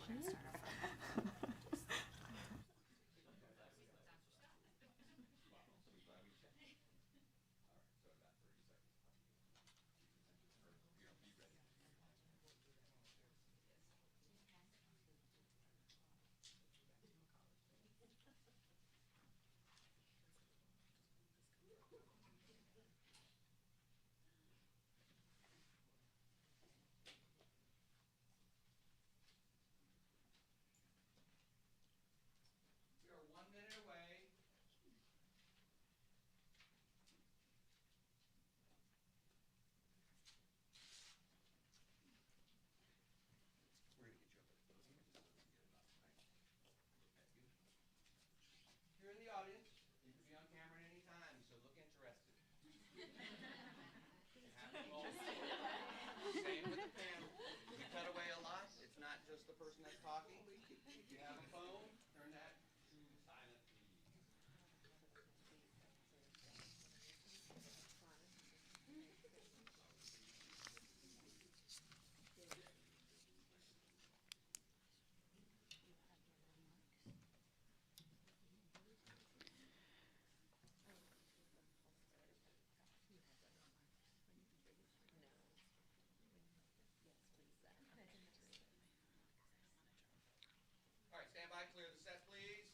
We are 1 minute away. We're going to get you up at the podium just so we can get it up, right? Okay, beautiful. If you're in the audience, you can be on camera at any time, so look interested. Same with the panel. We cut away a lot. It's not just the person that's talking. If you have a phone, turn that to silent, please. All right, stand by, clear the set, please.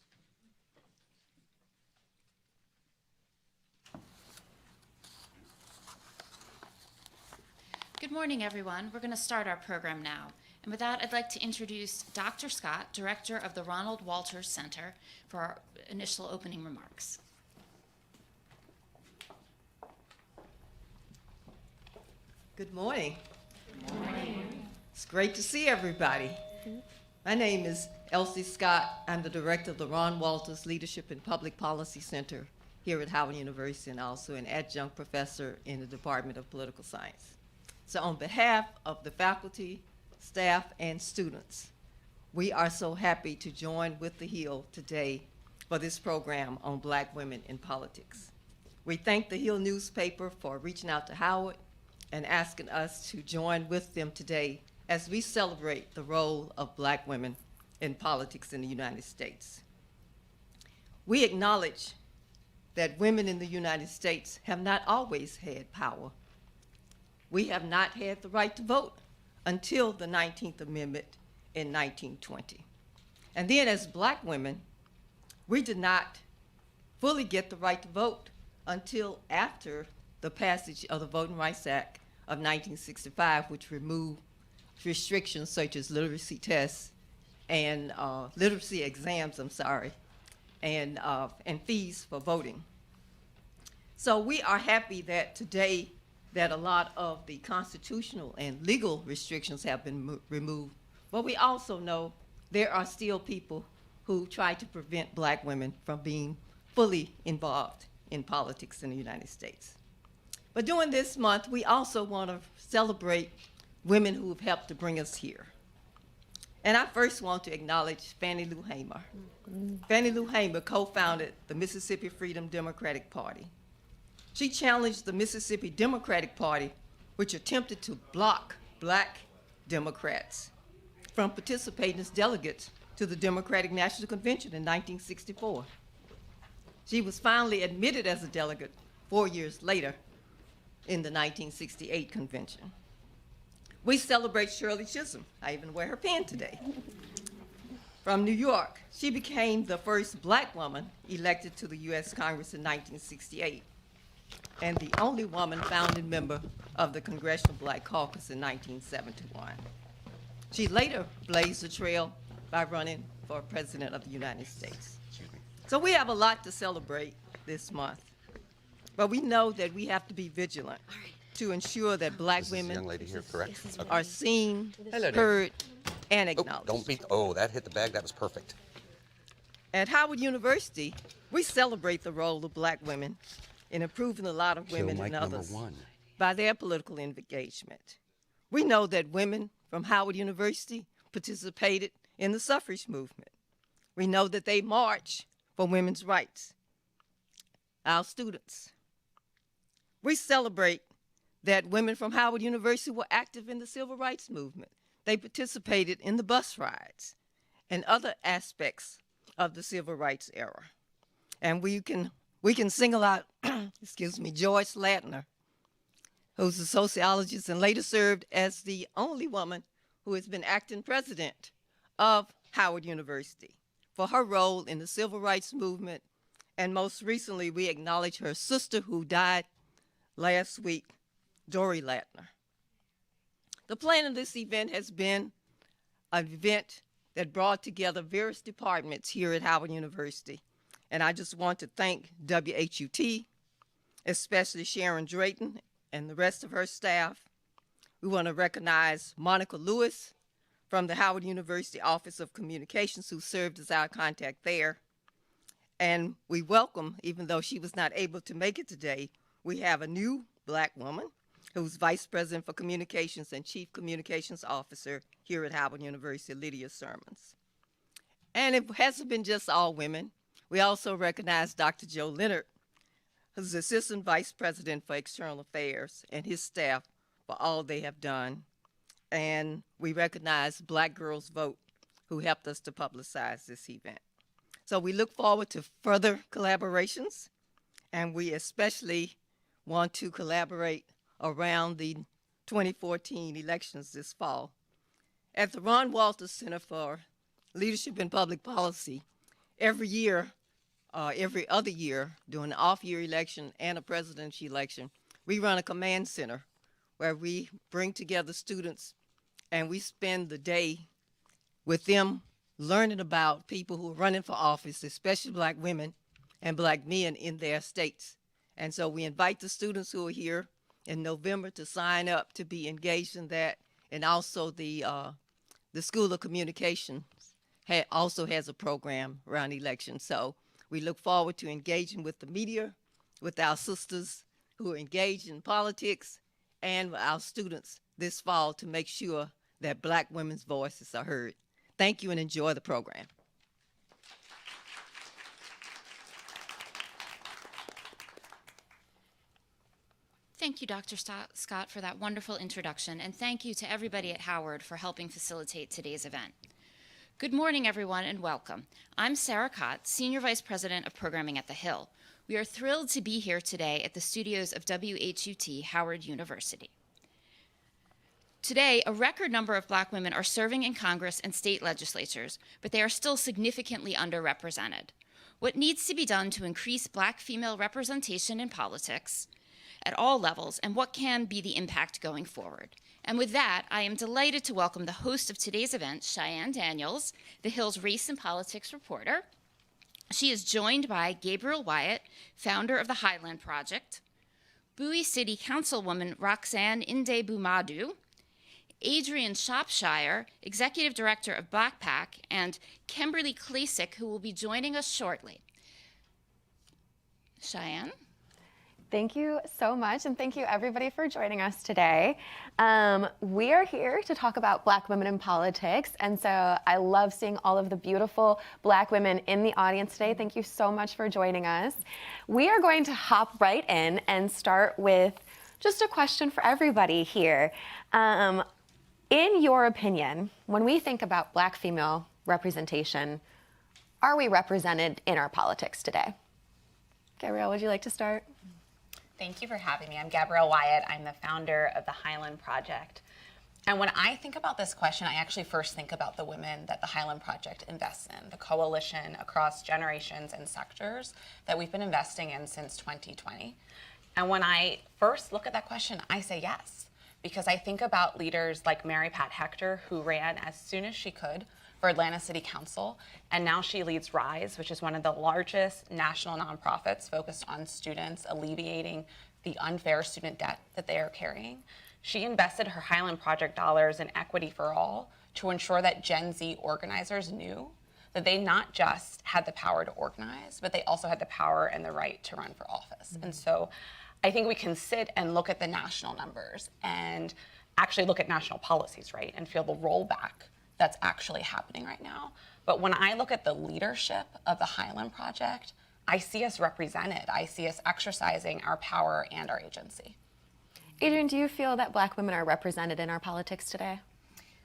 Good morning, everyone. We're going to start our program now. And with that, I'd like to introduce Dr. Scott, Director of the Ronald Walters Center, for our initial opening remarks. Good morning. Good morning. It's great to see everybody. My name is Elsie Scott. I'm the director of the Ron Walters Leadership and Public Policy Center here at Howard University, and also an adjunct professor in the Department of Political Science. So on behalf of the faculty, staff, and students, we are so happy to join with the Hill today for this program on Black women in politics. We thank the Hill newspaper for reaching out to Howard and asking us to join with them today as we celebrate the role of Black women in politics in the United States. We acknowledge that women in the United States have not always had power. We have not had the right to vote until the 19th Amendment in 1920. And then as Black women, we did not fully get the right to vote until after the passage of the Voting Rights Act of 1965, which removed restrictions such as literacy tests and literacy exams, and fees for voting. So we are happy that today that a lot of the constitutional and legal restrictions have been removed, but we also know there are still people who try to prevent Black women from being fully involved in politics in the United States. But during this month, we also want to celebrate women who have helped to bring us here. And I first want to acknowledge Fannie Lou Hamer. Fannie Lou Hamer co-founded the Mississippi Freedom Democratic Party. She challenged the Mississippi Democratic Party, which attempted to block Black Democrats from participating as delegates to the Democratic National Convention in 1964. She was finally admitted as a delegate 4 years later in the 1968 convention. We celebrate Shirley Chisholm. I even wear her pin today. From New York, she became the first Black woman elected to the U.S. Congress in 1968, and the only woman founding member of the Congressional Black Caucus in 1971. She later blazed the trail by running for President of the United States. So we have a lot to celebrate this month, but we know that we have to be vigilant to ensure that Black women Young lady here, correct? Okay. are seen, Hello there. heard, and Oh, acknowledged. don't beat. Oh, that hit the bag. That was perfect. At Howard University, we celebrate the role of Black women in improving the lot of women and others by their political engagement. We know that women from Howard University participated in the suffrage movement. We know that they march for women's rights. Our students. We celebrate that women from Howard University were active in the civil rights movement. They participated in the bus rides. and other aspects of the civil rights era. And we can single out, excuse me, Joyce Latner, who's a sociologist and later served as the only woman who has been acting president of Howard University for her role in the civil rights movement. And most recently, we acknowledge her sister who died last week, Dory Latner. The plan of this event has been an event that brought together various departments here at Howard University. And I just want to thank WHUT, especially Sharon Drayton and the rest of her staff. We want to recognize Monica Lewis from the Howard University Office of Communications, who served as our contact there. And we welcome, even though she was not able to make it today, we have a new Black woman who's Vice President for Communications and Chief Communications Officer here at Howard University, Lydia Sermons. And it hasn't been just all women. We also recognize Dr. Joe Leonard, who's Assistant Vice President for External Affairs, and his staff for all they have done. And we recognize Black Girls Vote, who helped us to publicize this event. So we look forward to further collaborations, and we especially want to collaborate around the 2014 elections this fall. At the Ron Walters Center for Leadership in Public Policy, every other year, during an off-year election and a presidential election, we run a command center where we bring together students and we spend the day with them learning about people who are running for office, especially Black women and Black men in their states. And so we invite the students who are here in November to sign up to be engaged in that. And also the School of Communications also has a program around elections. So we look forward to engaging with the media, with our sisters who are engaged in politics, and with our students this fall to make sure that Black women's voices are heard. Thank you and enjoy the program. Thank you, Dr. Scott, for that wonderful introduction, and thank you to everybody at Howard for helping facilitate today's event. Good morning, everyone, and welcome. I'm Sarah Cott, Senior Vice President of Programming at The Hill. We are thrilled to be here today at the studios of WHUT Howard University. Today, a record number of Black women are serving in Congress and state legislatures, but they are still significantly underrepresented. What needs to be done to increase Black female representation in politics at all levels, and what can be the impact going forward? And with that, I am delighted to welcome the host of today's event, Cheyenne Daniels, the Hill's Race and Politics reporter. She is joined by Gabriel Wyatt, founder of the Highland Project, Bowie City Councilwoman Roxanne Inde-Bumadu, Adrian Shropshire, Executive Director of Black PAC, and Kimberly Klasick, who will be joining us shortly. Cheyenne? Thank you so much, and thank you everybody for joining us today. We are here to talk about Black women in politics, and so I love seeing all of the beautiful Black women in the audience today. Thank you so much for joining us. We are going to hop right in and start with just a question for everybody here. In your opinion, when we think about Black female representation, are we represented in our politics today? Gabrielle, would you like to start? Thank you for having me. I'm Gabrielle Wyatt. I'm the founder of the Highland Project. And when I think about this question, I actually first think about the women that the Highland Project invests in, the coalition across generations and sectors that we've been investing in since 2020. And when I first look at that question, I say yes, because I think about leaders like Mary Pat Hector, who ran as soon as she could for Atlanta City Council, and now she leads RISE, which is one of the largest national nonprofits focused on students alleviating the unfair student debt that they are carrying. She invested her Highland Project dollars in Equity for All to ensure that Gen Z organizers knew that they not just had the power to organize, but they also had the power and the right to run for office. Mm-hmm. And so I think we can sit and look at the national numbers and actually look at national policies, right, and feel the rollback that's actually happening right now. But when I look at the leadership of the Highland Project, I see us represented. I see us exercising our power and our agency. Adrian, do you feel that Black women are represented in our politics today?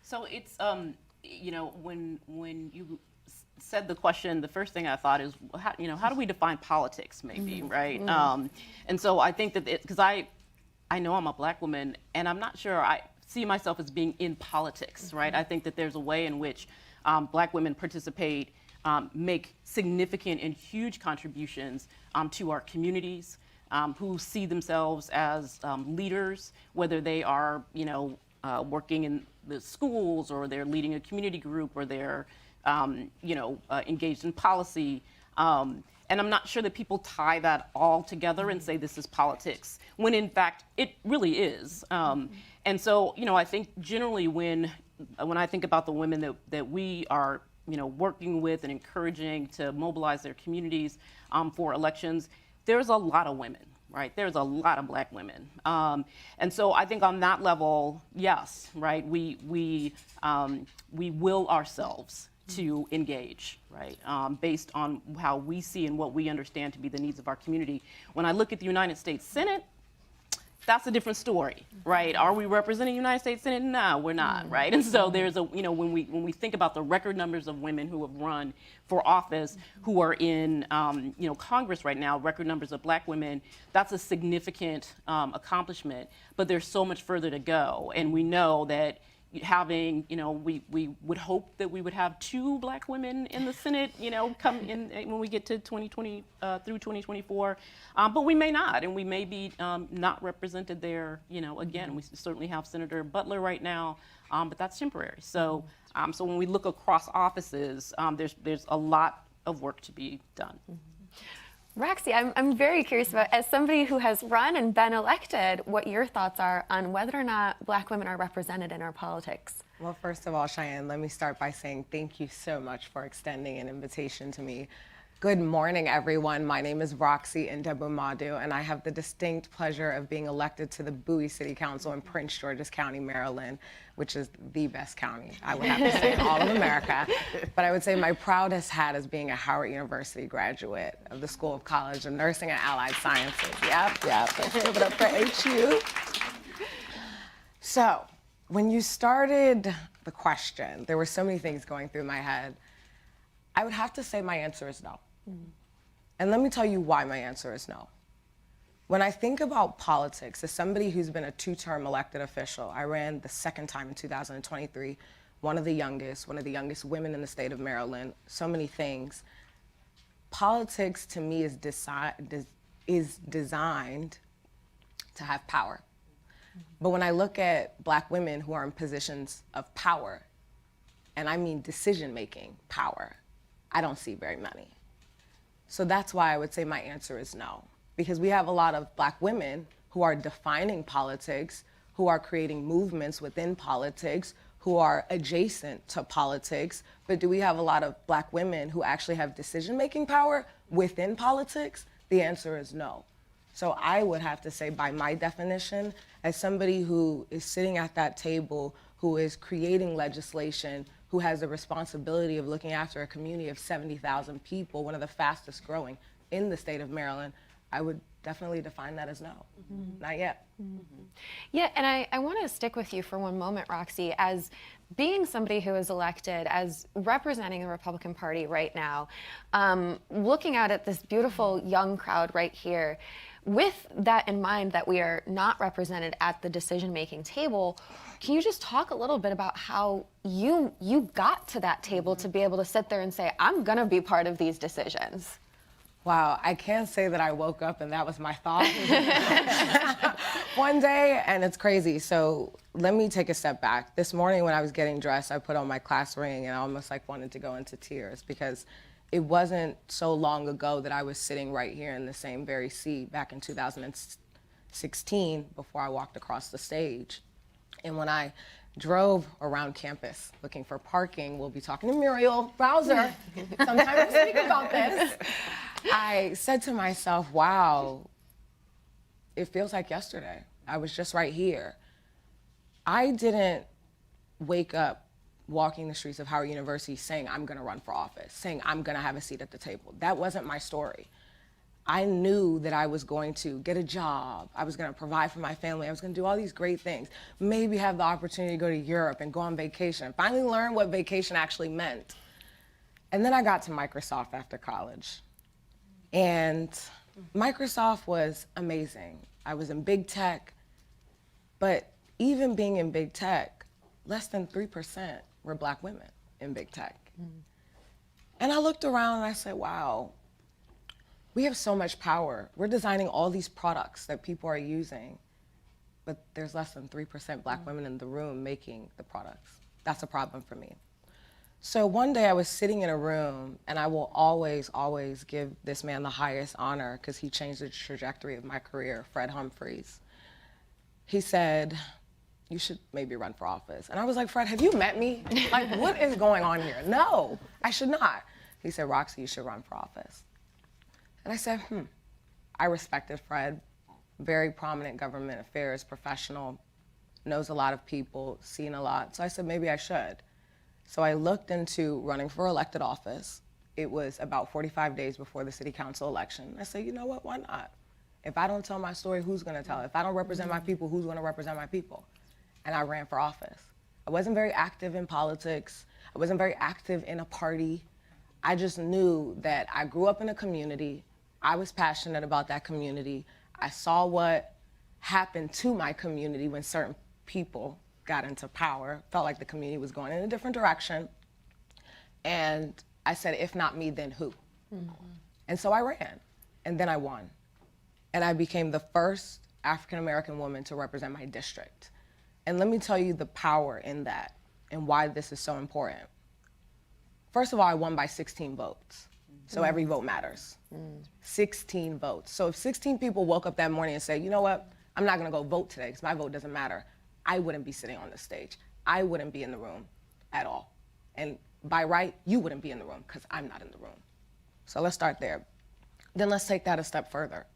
So it's you know, when you said the question, the first thing I thought is, how, you know, how do we define politics, maybe, right? And so I think that, because I know I'm a Black woman, and I'm not sure I see myself as being in politics, right? I think that there's a way in which Black women participate, make significant and huge contributions to our communities, who see themselves as leaders, whether they are, you know, working in the schools, or they're leading a community group, or they're, you know, engaged in policy. And I'm not sure that people tie that all together and say this is politics, when in fact it really is. And so, you know, I think generally when I think about the women that we are, you know, working with and encouraging to mobilize their communities for elections, there's a lot of women, right? There's a lot of Black women. And so I think on that level, yes, right, we will ourselves to engage, right, based on how we see and what we understand to be the needs of our community. When I look at the United States Senate, that's a different story, right? Are we representing the United States Senate? No, we're not, right? And so there's a, you know, when we think about the record numbers of women who have run for office, who are in, you know, Congress right now, record numbers of Black women, that's a significant accomplishment. But there's so much further to go, and we know that having, you know, we would hope that we would have 2 Black women in the Senate, you know, come in when we get to 2020 through 2024, but we may not, and we may be not represented there, you know, again. We certainly have Senator Butler right now, but that's temporary. So, so when we look across offices, there's a lot of work to be done. Roxy, I'm very curious about, as somebody who has run and been elected, what your thoughts are on whether or not Black women are represented in our politics. Well, first of all, Cheyenne, let me start by saying thank you so much for extending an invitation to me. Good morning, everyone. My name is Roxy Ndebumadu, and I have the distinct pleasure of being elected to the Bowie City Council in Prince George's County, Maryland, which is the best county, I would have to say, in all of America. But I would say my proudest hat is being a Howard University graduate of the School of College of Nursing and Allied Sciences. Yep. Let's give it up for HU. So, when you started the question, there were so many things going through my head. I would have to say my answer is no. And let me tell you why my answer is no. When I think about politics, as somebody who's been a 2-term elected official, I ran the 2nd time in 2023, one of the youngest women in the state of Maryland, so many things. Politics to me is designed to have power. But when I look at Black women who are in positions of power, and I mean decision-making power, I don't see very many. So that's why I would say my answer is no. Because we have a lot of Black women who are defining politics, who are creating movements within politics, who are adjacent to politics, but do we have a lot of Black women who actually have decision-making power within politics? The answer is no. So I would have to say, by my definition, as somebody who is sitting at that table, who is creating legislation, who has the responsibility of looking after a community of 70,000 people, one of the fastest growing in the state of Maryland, I would definitely define that as no. Not yet. Yeah, and I want to stick with you for one moment, Roxy, as being somebody who is elected, as representing the Republican Party right now, looking out at this beautiful young crowd right here, with that in mind, that we are not represented at the decision-making table, can you just talk a little bit about how you got to that table to be able to sit there and say, I'm gonna be part of these decisions? Wow, I can't say that I woke up and that was my thought one day, and it's crazy. So let me take a step back. This morning when I was getting dressed, I put on my class ring and I almost like wanted to go into tears, because it wasn't so long ago that I was sitting right here in the same very seat back in 2016 before I walked across the stage. And when I drove around campus looking for parking, we'll be talking to Muriel Bowser sometime this week about this, I said to myself, wow, it feels like yesterday. I was just right here. I didn't wake up walking the streets of Howard University saying I'm gonna run for office, saying I'm gonna have a seat at the table. That wasn't my story. I knew that I was going to get a job, I was going to provide for my family, I was going to do all these great things, maybe have the opportunity to go to Europe and go on vacation, finally learn what vacation actually meant. And then I got to Microsoft after college. And Microsoft was amazing. I was in big tech, but even being in big tech, less than 3% were Black women in big tech. And I looked around and I said, wow, we have so much power. We're designing all these products that people are using, but there's less than 3% Black women in the room making the products. That's a problem for me. So one day I was sitting in a room, and I will always, always give this man the highest honor because he changed the trajectory of my career, Fred Humphreys. He said, you should maybe run for office. And I was like, Fred, have you met me? Like, what is going on here? No, I should not. He said, Roxy, you should run for office. And I said, I respected Fred, very prominent government affairs professional, knows a lot of people, seen a lot. So I said, maybe I should. So I looked into running for elected office. It was about 45 days before the city council election. I said, you know what, why not? If I don't tell my story, who's gonna tell it? If I don't represent my people, who's gonna represent my people? And I ran for office. I wasn't very active in politics. I wasn't very active in a party. I just knew that I grew up in a community. I was passionate about that community. I saw what happened to my community when certain people got into power, felt like the community was going in a different direction. And I said, if not me, then who? And so I ran, and then I won. And I became the first African-American woman to represent my district. And let me tell you the power in that and why this is so important. First of all, I won by 16 votes. So every vote matters. 16 votes. So if 16 people woke up that morning and said, you know what, I'm not gonna go vote today because my vote doesn't matter, I wouldn't be sitting on the stage. I wouldn't be in the room at all. And by right, you wouldn't be in the room because I'm not in the room. So let's start there. Then let's take that a step further.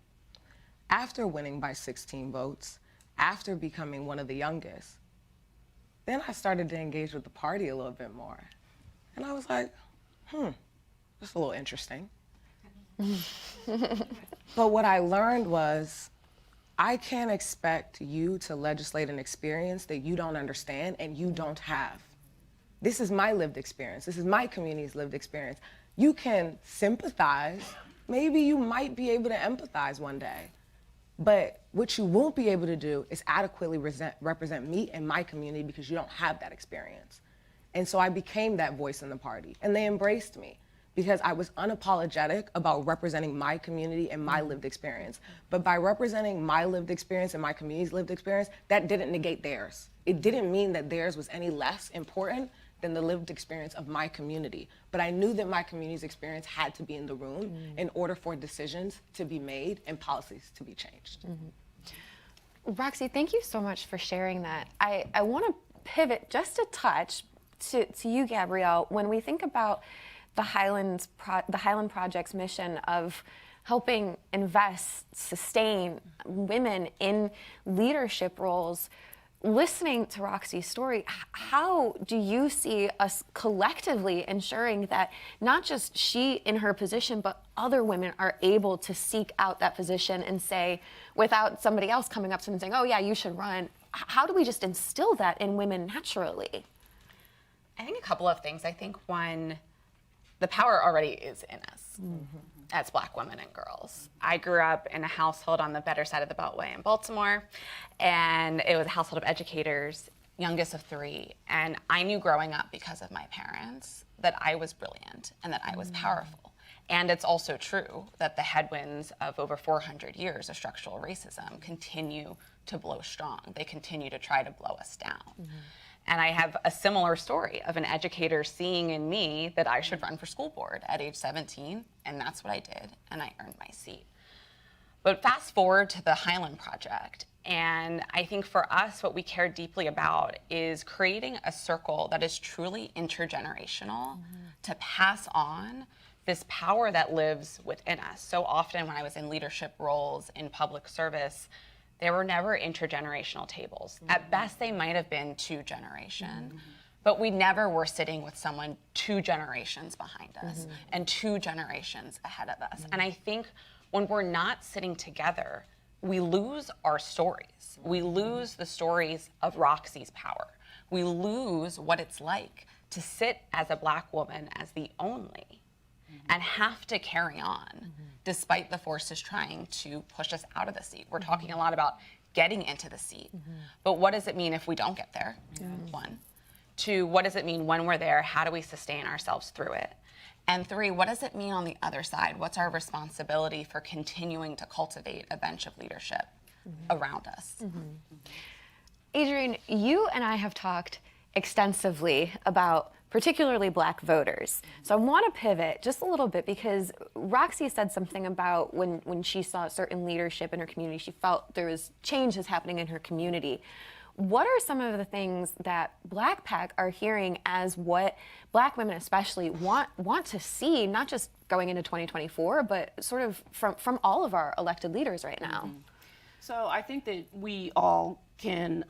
After winning by 16 votes, after becoming one of the youngest, then I started to engage with the party a little bit more. And I was like, that's a little interesting. But what I learned was, I can't expect you to legislate an experience that you don't understand and you don't have. This is my lived experience. This is my community's lived experience. You can sympathize. Maybe you might be able to empathize one day. But what you won't be able to do is adequately represent me and my community because you don't have that experience. And so I became that voice in the party, and they embraced me because I was unapologetic about representing my community and my lived experience. But by representing my lived experience and my community's lived experience, that didn't negate theirs. It didn't mean that theirs was any less important than the lived experience of my community. But I knew that my community's experience had to be in the room in order for decisions to be made and policies to be changed. Roxy, thank you so much for sharing that. I want to pivot just a touch to you, Gabrielle. When we think about the Highland Project's mission of helping invest, sustain women in leadership roles, listening to Roxy's story, how do you see us collectively ensuring that not just she in her position, but other women are able to seek out that position and say, without somebody else coming up to them and saying, oh yeah, you should run, how do we just instill that in women naturally? I think a couple of things. I think one, the power already is in us as Black women and girls. I grew up in a household on the better side of the Beltway in Baltimore, and it was a household of educators, youngest of 3. And I knew growing up because of my parents that I was brilliant and that I was powerful. And it's also true that the headwinds of over 400 years of structural racism continue to blow strong. They continue to try to blow us down. And I have a similar story of an educator seeing in me that I should run for school board at age 17, and that's what I did, and I earned my seat. But fast forward to the Highland Project, and I think for us, what we care deeply about is creating a circle that is truly intergenerational to pass on this power that lives within us. So often when I was in leadership roles in public service, there were never intergenerational tables. At best, they might have been 2 generations, but we never were sitting with someone 2 generations behind us and 2 generations ahead of us. And I think when we're not sitting together, we lose our stories. We lose the stories of Roxy's power. We lose what it's like to sit as a Black woman as the only and have to carry on despite the forces trying to push us out of the seat. We're talking a lot about getting into the seat, but what does it mean if we don't get there? One. Two, what does it mean when we're there? How do we sustain ourselves through it? And three, what does it mean on the other side? What's our responsibility for continuing to cultivate a bench of leadership around us? Adrienne, you and I have talked extensively about particularly Black voters. So I want to pivot just a little bit because Roxy said something about when she saw certain leadership in her community, she felt there was changes happening in her community. What are some of the things that Black PAC are hearing as what Black women especially want to see, not just going into 2024, but sort of from all of our elected leaders right now? So I think that we all can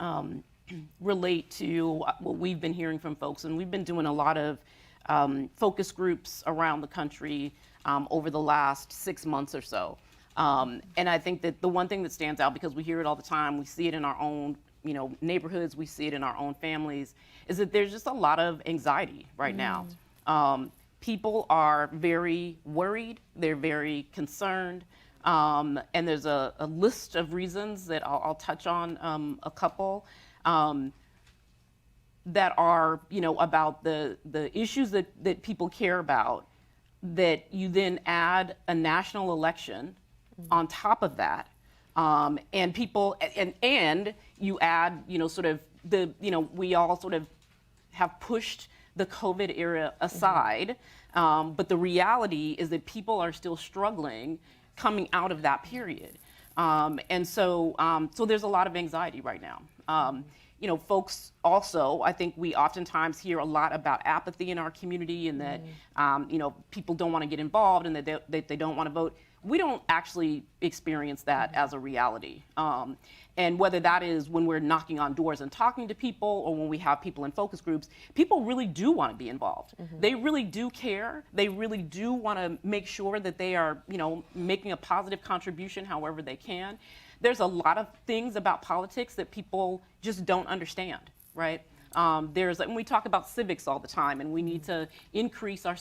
relate to what we've been hearing from folks, and we've been doing a lot of focus groups around the country over the last 6 months or so. And I think that the one thing that stands out, because we hear it all the time, we see it in our own neighborhoods, we see it in our own families, is that there's just a lot of anxiety right now. People are very worried, they're very concerned, and there's a list of reasons that I'll touch on a couple. That are, about the issues that people care about, that you then add a national election on top of that, and people, and you add, sort of we all sort of have pushed the COVID era aside, but the reality is that people are still struggling coming out of that period. And so there's a lot of anxiety right now. Folks also, I think we oftentimes hear a lot about apathy in our community and that, people don't want to get involved and that they don't want to vote. We don't actually experience that as a reality. And whether that is when we're knocking on doors and talking to people or when we have people in focus groups, people really do want to be involved. They really do care. They really do want to make sure that they are, making a positive contribution however they can. There's a lot of things about politics that people just don't understand, right? And we talk about civics all the time, and we need to increase our,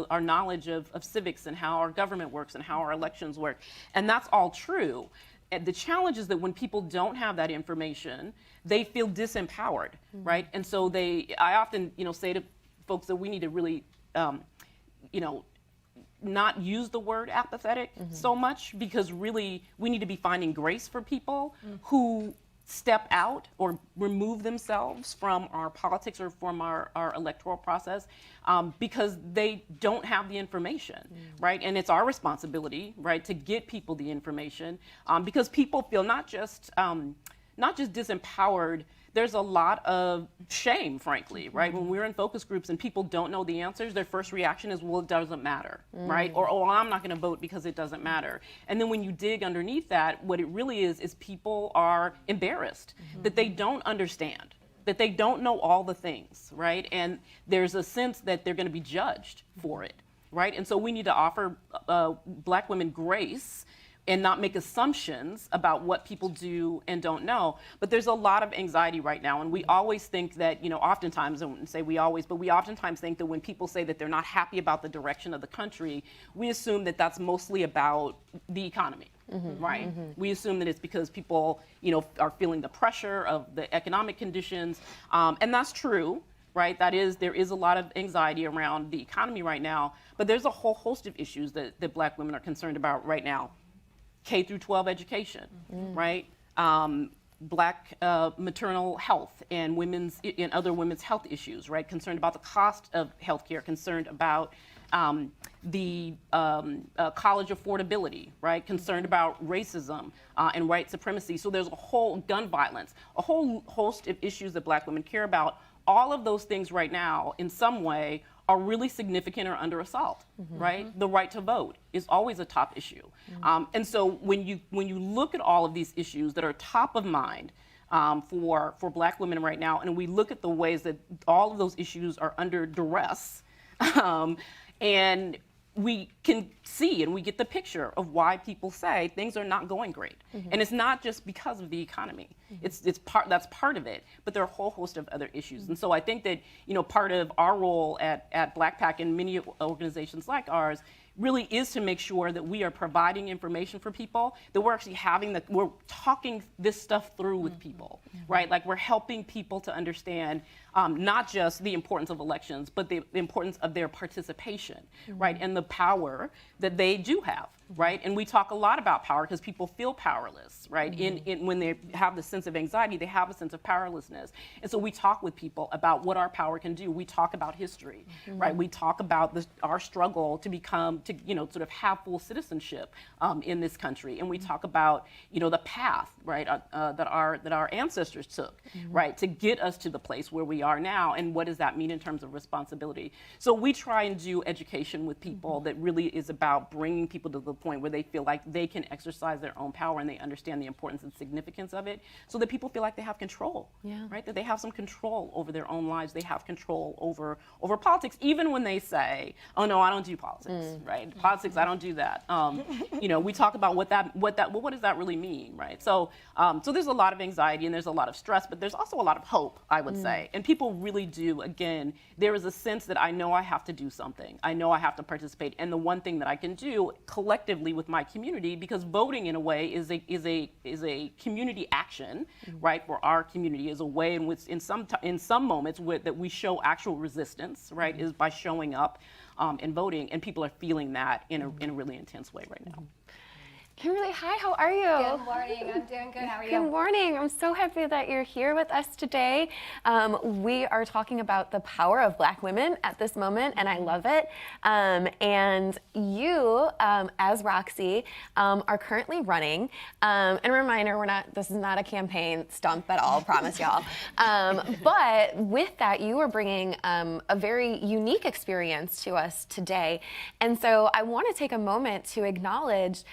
our knowledge of civics and how our government works and how our elections work, and that's all true. And the challenge is that when people don't have that information, they feel disempowered, right? And so I often, say to folks that we need to really, not use the word apathetic so much, because really we need to be finding grace for people who step out or remove themselves from our politics or from our electoral process because they don't have the information, right? And it's our responsibility, right, to get people the information because people feel not just disempowered. There's a lot of shame, frankly, right? When we're in focus groups and people don't know the answers, their first reaction is, well, it doesn't matter, right? Or, oh, I'm not gonna vote because it doesn't matter. And then when you dig underneath that, what it really is people are embarrassed that they don't understand, that they don't know all the things, right? And there's a sense that they're gonna be judged for it, right? And so we need to offer Black women grace and not make assumptions about what people do and don't know. But there's a lot of anxiety right now, and we always think that, oftentimes, I wouldn't say we always, but we oftentimes think that when people say that they're not happy about the direction of the country, we assume that that's mostly about the economy, right? We assume that it's because people, are feeling the pressure of the economic conditions, and that's true. Right, there is a lot of anxiety around the economy right now, but there's a whole host of issues that Black women are concerned about right now. K through 12 education, right? Black maternal health and other women's health issues, right? Concerned about the cost of healthcare, concerned about the college affordability, right? Concerned about racism and white supremacy. So there's a whole gun violence, a whole host of issues that Black women care about. All of those things right now, in some way, are really significant or under assault, right? The right to vote is always a top issue. And so when you look at all of these issues that are top of mind for Black women right now, and we look at the ways that all of those issues are under duress, and we can see and we get the picture of why people say things are not going great. And it's not just because of the economy. That's part of it, but there are a whole host of other issues. And so I think that, part of our role at Black PAC and many organizations like ours really is to make sure that we are providing information for people, that we're actually we're talking this stuff through with people, right? Like we're helping people to understand not just the importance of elections, but the importance of their participation, right? And the power that they do have, right? And we talk a lot about power because people feel powerless, right? When they have the sense of anxiety, they have a sense of powerlessness. And so we talk with people about what our power can do. We talk about history, right? We talk about our struggle to sort of have full citizenship in this country. And we talk about, the path, right, that our ancestors took, right, to get us to the place where we are now. And what does that mean in terms of responsibility? So we try and do education with people that really is about bringing people to the point where they feel like they can exercise their own power and they understand the importance and significance of it, so that people feel like they have control, right? That they have some control over their own lives. They have control over politics, even when they say, "Oh no, I don't do politics," right? Politics, I don't do that. We talk about what does that really mean, right? So there's a lot of anxiety and there's a lot of stress, but there's also a lot of hope, I would say. And people really do. Again, there is a sense that I know I have to do something. I know I have to participate, and the one thing that I can do collectively with my community, because voting in a way is a community action, right? For our community is a way in which in some moments that we show actual resistance, right? Is by showing up and voting, and people are feeling that in a really intense way right now. Kimberly, hi, how are you? Good morning, I'm doing good, how are you? Good morning, I'm so happy that you're here with us today. We are talking about the power of Black women at this moment, and I love it. And you, as Roxy, are currently running. And a reminder, this is not a campaign stump at all, promise y'all. But with that, you are bringing a very unique experience to us today. And so I want to take a moment to acknowledge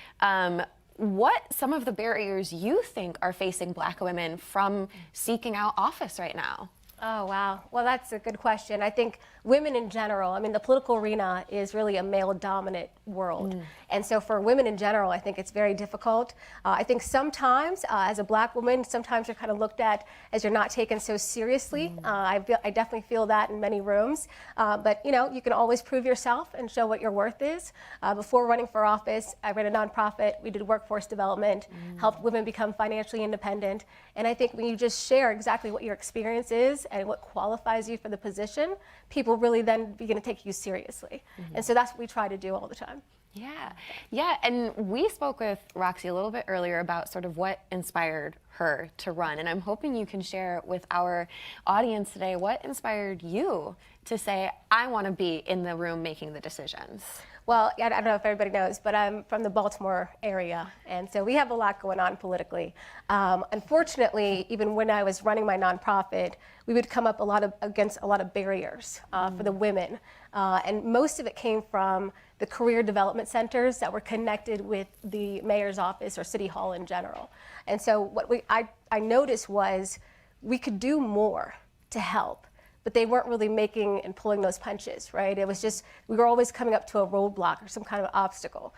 what some of the barriers you think are facing Black women from seeking out office right now. Oh, wow. Well, that's a good question. I think women in general, the political arena is really a male-dominant world. And so for women in general, I think it's very difficult. I think sometimes, as a Black woman, sometimes you're kind of looked at as you're not taken so seriously. I definitely feel that in many rooms. But, you can always prove yourself and show what your worth is. Before running for office, I ran a nonprofit. We did workforce development, helped women become financially independent. And I think when you just share exactly what your experience is and what qualifies you for the position, people really then begin to take you seriously. And so that's what we try to do all the time. Yeah, and we spoke with Roxy a little bit earlier about sort of what inspired her to run, and I'm hoping you can share with our audience today what inspired you to say, I want to be in the room making the decisions. Well, I don't know if everybody knows, but I'm from the Baltimore area, and so we have a lot going on politically. Unfortunately, even when I was running my nonprofit, we would come up against a lot of barriers for the women, and most of it came from the career development centers that were connected with the mayor's office or city hall in general. And so what I noticed was we could do more to help, but they weren't really making and pulling those punches, right? It was just, we were always coming up to a roadblock or some kind of obstacle.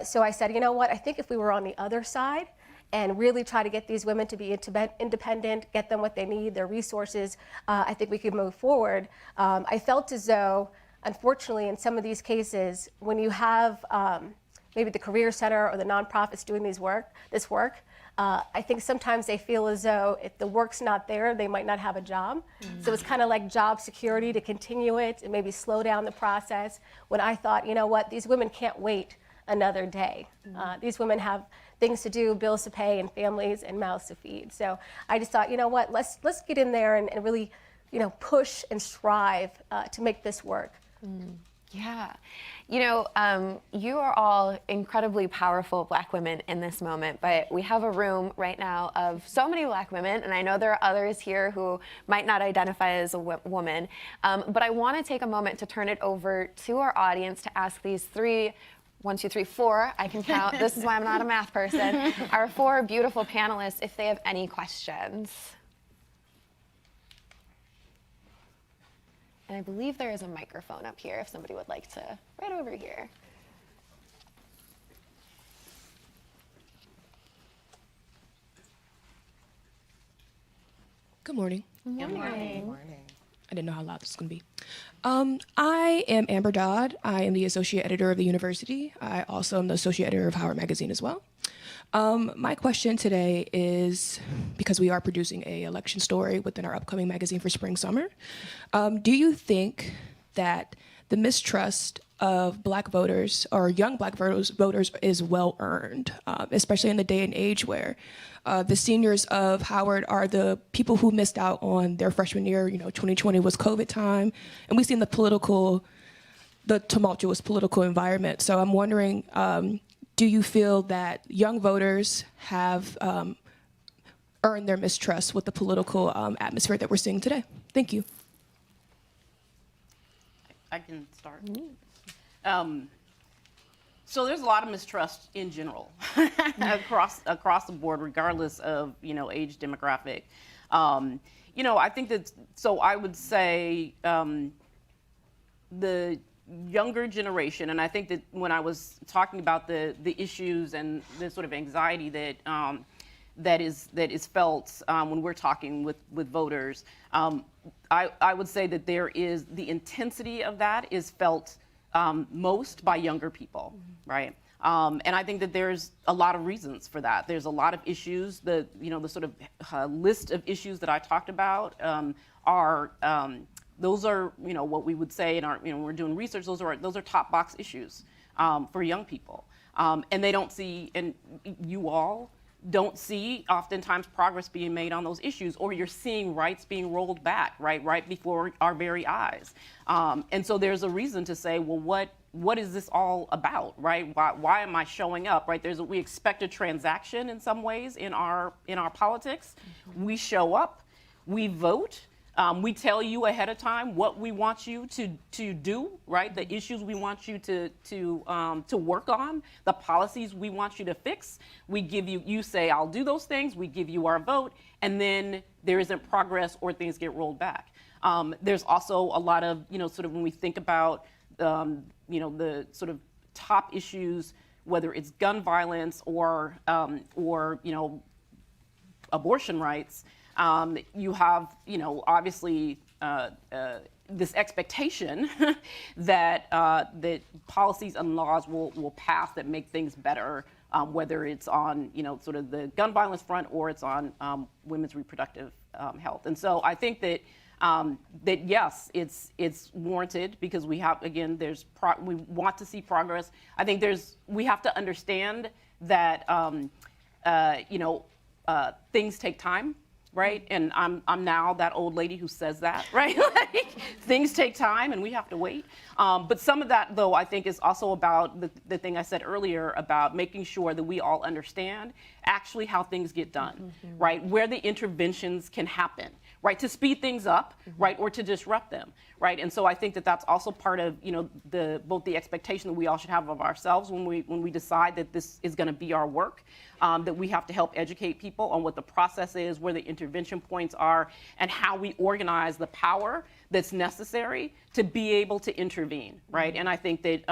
So I said, you know what, I think if we were on the other side and really try to get these women to be independent, get them what they need, their resources, I think we could move forward. I felt as though, unfortunately, in some of these cases, when you have maybe the Career Center or the nonprofits doing this work, I think sometimes they feel as though if the work's not there, they might not have a job. So it's kind of like job security to continue it and maybe slow down the process. When I thought, you know what, these women can't wait another day. These women have things to do, bills to pay, and families and mouths to feed. So I just thought, you know what, let's get in there and really, push and strive to make this work. Yeah. You are all incredibly powerful Black women in this moment, but we have a room right now of so many Black women, and I know there are others here who might not identify as a woman, but I want to take a moment to turn it over to our audience to ask these four, I can count, this is why I'm not a math person, our four beautiful panelists if they have any questions. And I believe there is a microphone up here if somebody would like to, right over here. Good morning. Good morning. I didn't know how loud this was going to be. I am Amber Dodd. I am the associate editor of the university. I also am the associate editor of Howard Magazine as well. My question today is, because we are producing an election story within our upcoming magazine for spring summer, do you think that the mistrust of Black voters or young Black voters is well earned, especially in the day and age where the seniors of Howard are the people who missed out on their freshman year? 2020 was COVID time, and we've seen the tumultuous political environment. So I'm wondering, do you feel that young voters have earned their mistrust with the political atmosphere that we're seeing today? Thank you. I can start. So there's a lot of mistrust in general across the board, regardless of age demographic. I think that, so I would say the younger generation, and I think that when I was talking about the issues and the sort of anxiety that is felt when we're talking with voters, I would say that there is the intensity of that is felt most by younger people, right? And I think that there's a lot of reasons for that. There's a lot of issues. The sort of list of issues that I talked about are those are what we would say in our when we're doing research. Those are top box issues for young people, and they don't see, and you all don't see oftentimes progress being made on those issues, or you're seeing rights being rolled back right before our very eyes. And so there's a reason to say, well, what is this all about, right? Why am I showing up, right? We expect a transaction in some ways in our politics. Mm-hmm. We show up, we vote. We tell you ahead of time what we want you to do, right? The issues we want you to work on, the policies we want you to fix. We give you say, I'll do those things. We give you our vote, and then there isn't progress or things get rolled back. There's also a lot of, sort of when we think about, the sort of top issues, whether it's gun violence or abortion rights. You have, obviously this expectation that policies and laws will pass that make things better, whether it's on, sort of the gun violence front or it's on women's reproductive health. And so I think that that yes, it's warranted because we have, again, we want to see progress. I think we have to understand that things take time. Right, and I'm now that old lady who says that, right? Like, things take time, and we have to wait. But some of that, though, I think is also about the thing I said earlier about making sure that we all understand actually how things get done, right? Where the interventions can happen, right? To speed things up, right, or to disrupt them, right? And so I think that that's also part of both the expectation that we all should have of ourselves when we decide that this is going to be our work. That we have to help educate people on what the process is, where the intervention points are, and how we organize the power that's necessary to be able to intervene, right? And I think that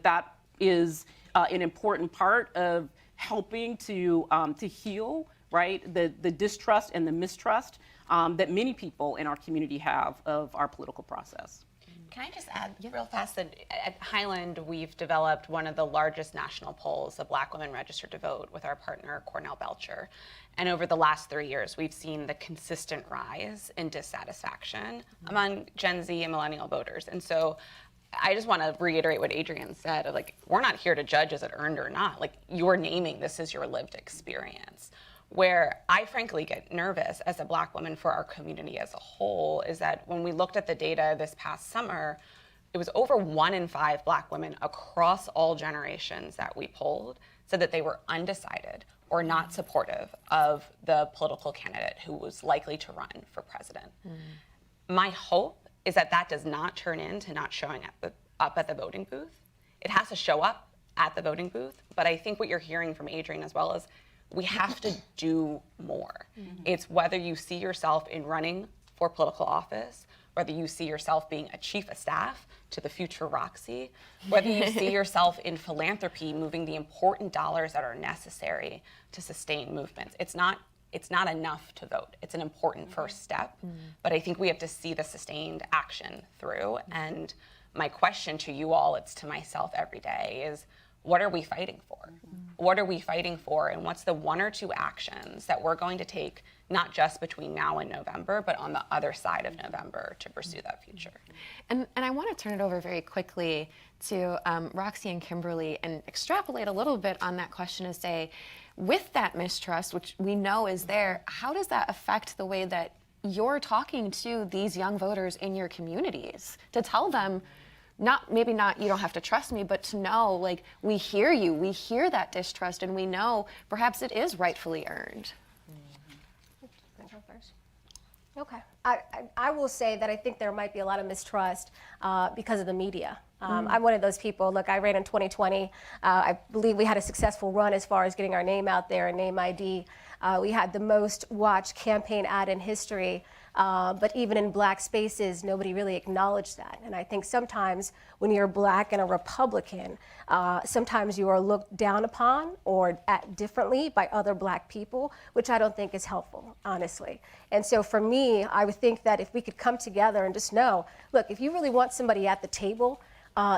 that is an important part of helping to heal, right, the distrust and the mistrust that many people in our community have of our political process. Can I just add real fast that at Highland, we've developed one of the largest national polls of Black women registered to vote with our partner, Cornell Belcher. And over the last 3 years, we've seen the consistent rise in dissatisfaction among Gen Z and millennial voters. And so I just want to reiterate what Adrienne said, like, we're not here to judge is it earned or not. Like, you're naming this as your lived experience. Where I frankly get nervous as a Black woman for our community as a whole is that when we looked at the data this past summer, it was over 1 in 5 Black women across all generations that we polled said that they were undecided or not supportive of the political candidate who was likely to run for president. My hope is that that does not turn into not showing up at the voting booth. It has to show up at the voting booth, but I think what you're hearing from Adrienne as well is we have to do more. It's whether you see yourself in running for political office, whether you see yourself being a chief of staff to the future Roxy, whether you see yourself in philanthropy, moving the important dollars that are necessary to sustain movements. It's not enough to vote. It's an important first step, but I think we have to see the sustained action through. And my question to you all, it's to myself every day, is what are we fighting for? What are we fighting for, and what's the one or two actions that we're going to take, not just between now and November, but on the other side of November to pursue that future? And I want to turn it over very quickly to Roxy and Kimberly and extrapolate a little bit on that question and say, with that mistrust, which we know is there, how does that affect the way that you're talking to these young voters in your communities to tell them, maybe not you don't have to trust me, but to know, like, we hear you, we hear that distrust, and we know perhaps it is rightfully earned? Okay. I will say that I think there might be a lot of mistrust because of the media. I'm one of those people. Look, I ran in 2020. I believe we had a successful run as far as getting our name out there and name ID. We had the most watched campaign ad in history. But even in black spaces, nobody really acknowledged that. And I think sometimes when you're black and a Republican, sometimes you are looked down upon or at differently by other black people, which I don't think is helpful, honestly. And so for me, I would think that if we could come together and just know, look, if you really want somebody at the table,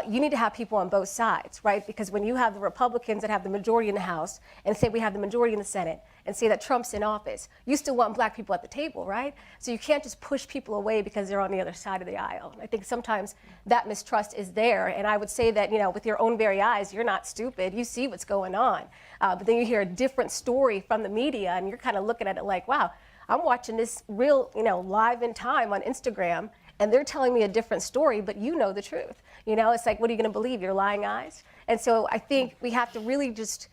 you need to have people on both sides, right? Because when you have the Republicans that have the majority in the House and say we have the majority in the Senate and say that Trump's in office, you still want black people at the table, right? So you can't just push people away because they're on the other side of the aisle. And I think sometimes that mistrust is there. And I would say that, you know, with your own very eyes, you're not stupid. You see what's going on. But then you hear a different story from the media and you're kind of looking at it like, wow, I'm watching this real, you know, live in time on Instagram and they're telling me a different story, but you know the truth. You know, it's like, what are you going to believe, your lying eyes? And so I think we have to really just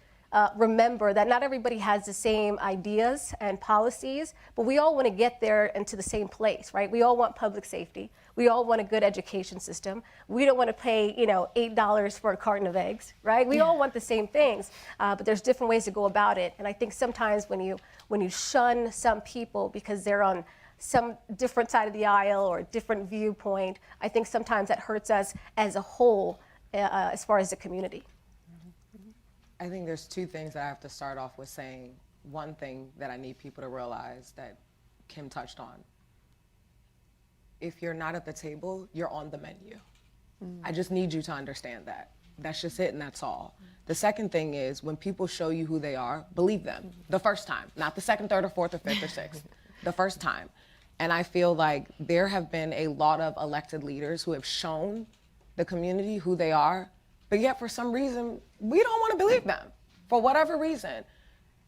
remember that not everybody has the same ideas and policies, but we all want to get there and to the same place, right? We all want public safety. We all want a good education system. We don't want to pay, you know, $8 for a carton of eggs, right? We all want the same things, but there's different ways to go about it. And I think sometimes when you shun some people because they're on some different side of the aisle or a different viewpoint, I think sometimes that hurts us as a whole as far as the community. I think there's two things that I have to start off with saying. One thing that I need people to realize that Kim touched on. If you're not at the table, you're on the menu. I just need you to understand that. That's just it and that's all. The second thing is when people show you who they are, believe them the first time, not the second, third, or fourth, or fifth, or sixth, the first time. And I feel like there have been a lot of elected leaders who have shown the community who they are, but yet for some reason, we don't want to believe them for whatever reason.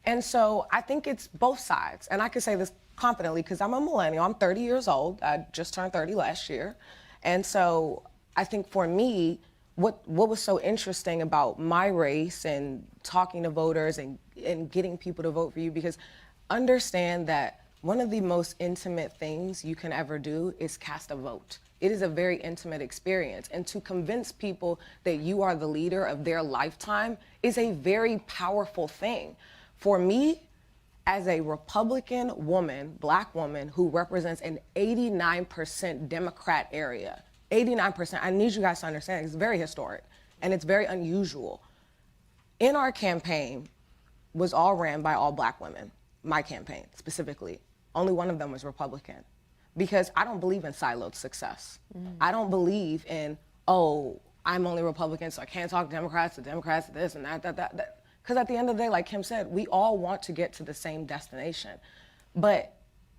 And so I think it's both sides. And I can say this confidently because I'm a millennial. I'm 30 years old. I just turned 30 last year. And so I think for me, what was so interesting about my race and talking to voters and getting people to vote for you, because understand that one of the most intimate things you can ever do is cast a vote. It is a very intimate experience. And to convince people that you are the leader of their lifetime is a very powerful thing. For me, as a Republican woman, black woman, who represents an 89% Democrat area, 89%, I need you guys to understand, it's very historic and it's very unusual. In our campaign was all ran by all black women, my campaign specifically. Only one of them was Republican. Because I don't believe in siloed success. I don't believe in, oh, I'm only Republican, so I can't talk to Democrats, this and that. Because at the end of the day, like Kim said, we all want to get to the same destination. But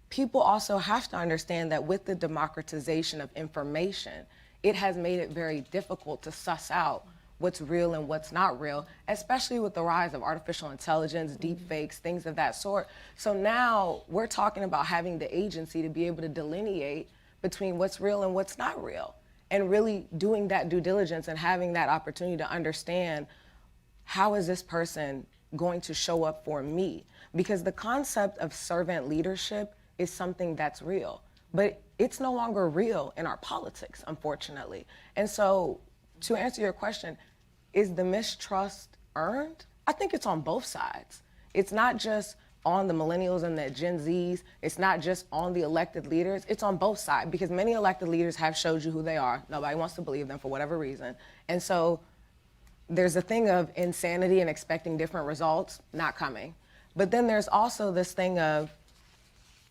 people also have to understand that with the democratization of information, it has made it very difficult to suss out what's real and what's not real, especially with the rise of artificial intelligence, deep fakes, things of that sort. So now we're talking about having the agency to be able to delineate between what's real and what's not real, and really doing that due diligence and having that opportunity to understand how is this person going to show up for me? Because the concept of servant leadership is something that's real, but it's no longer real in our politics, unfortunately. And so to answer your question, is the mistrust earned? I think it's on both sides. It's not just, on the millennials and the Gen Zs. It's not just on the elected leaders. It's on both sides, because many elected leaders have showed you who they are. Nobody wants to believe them for whatever reason. And so there's a thing of insanity and expecting different results not coming. But then there's also this thing of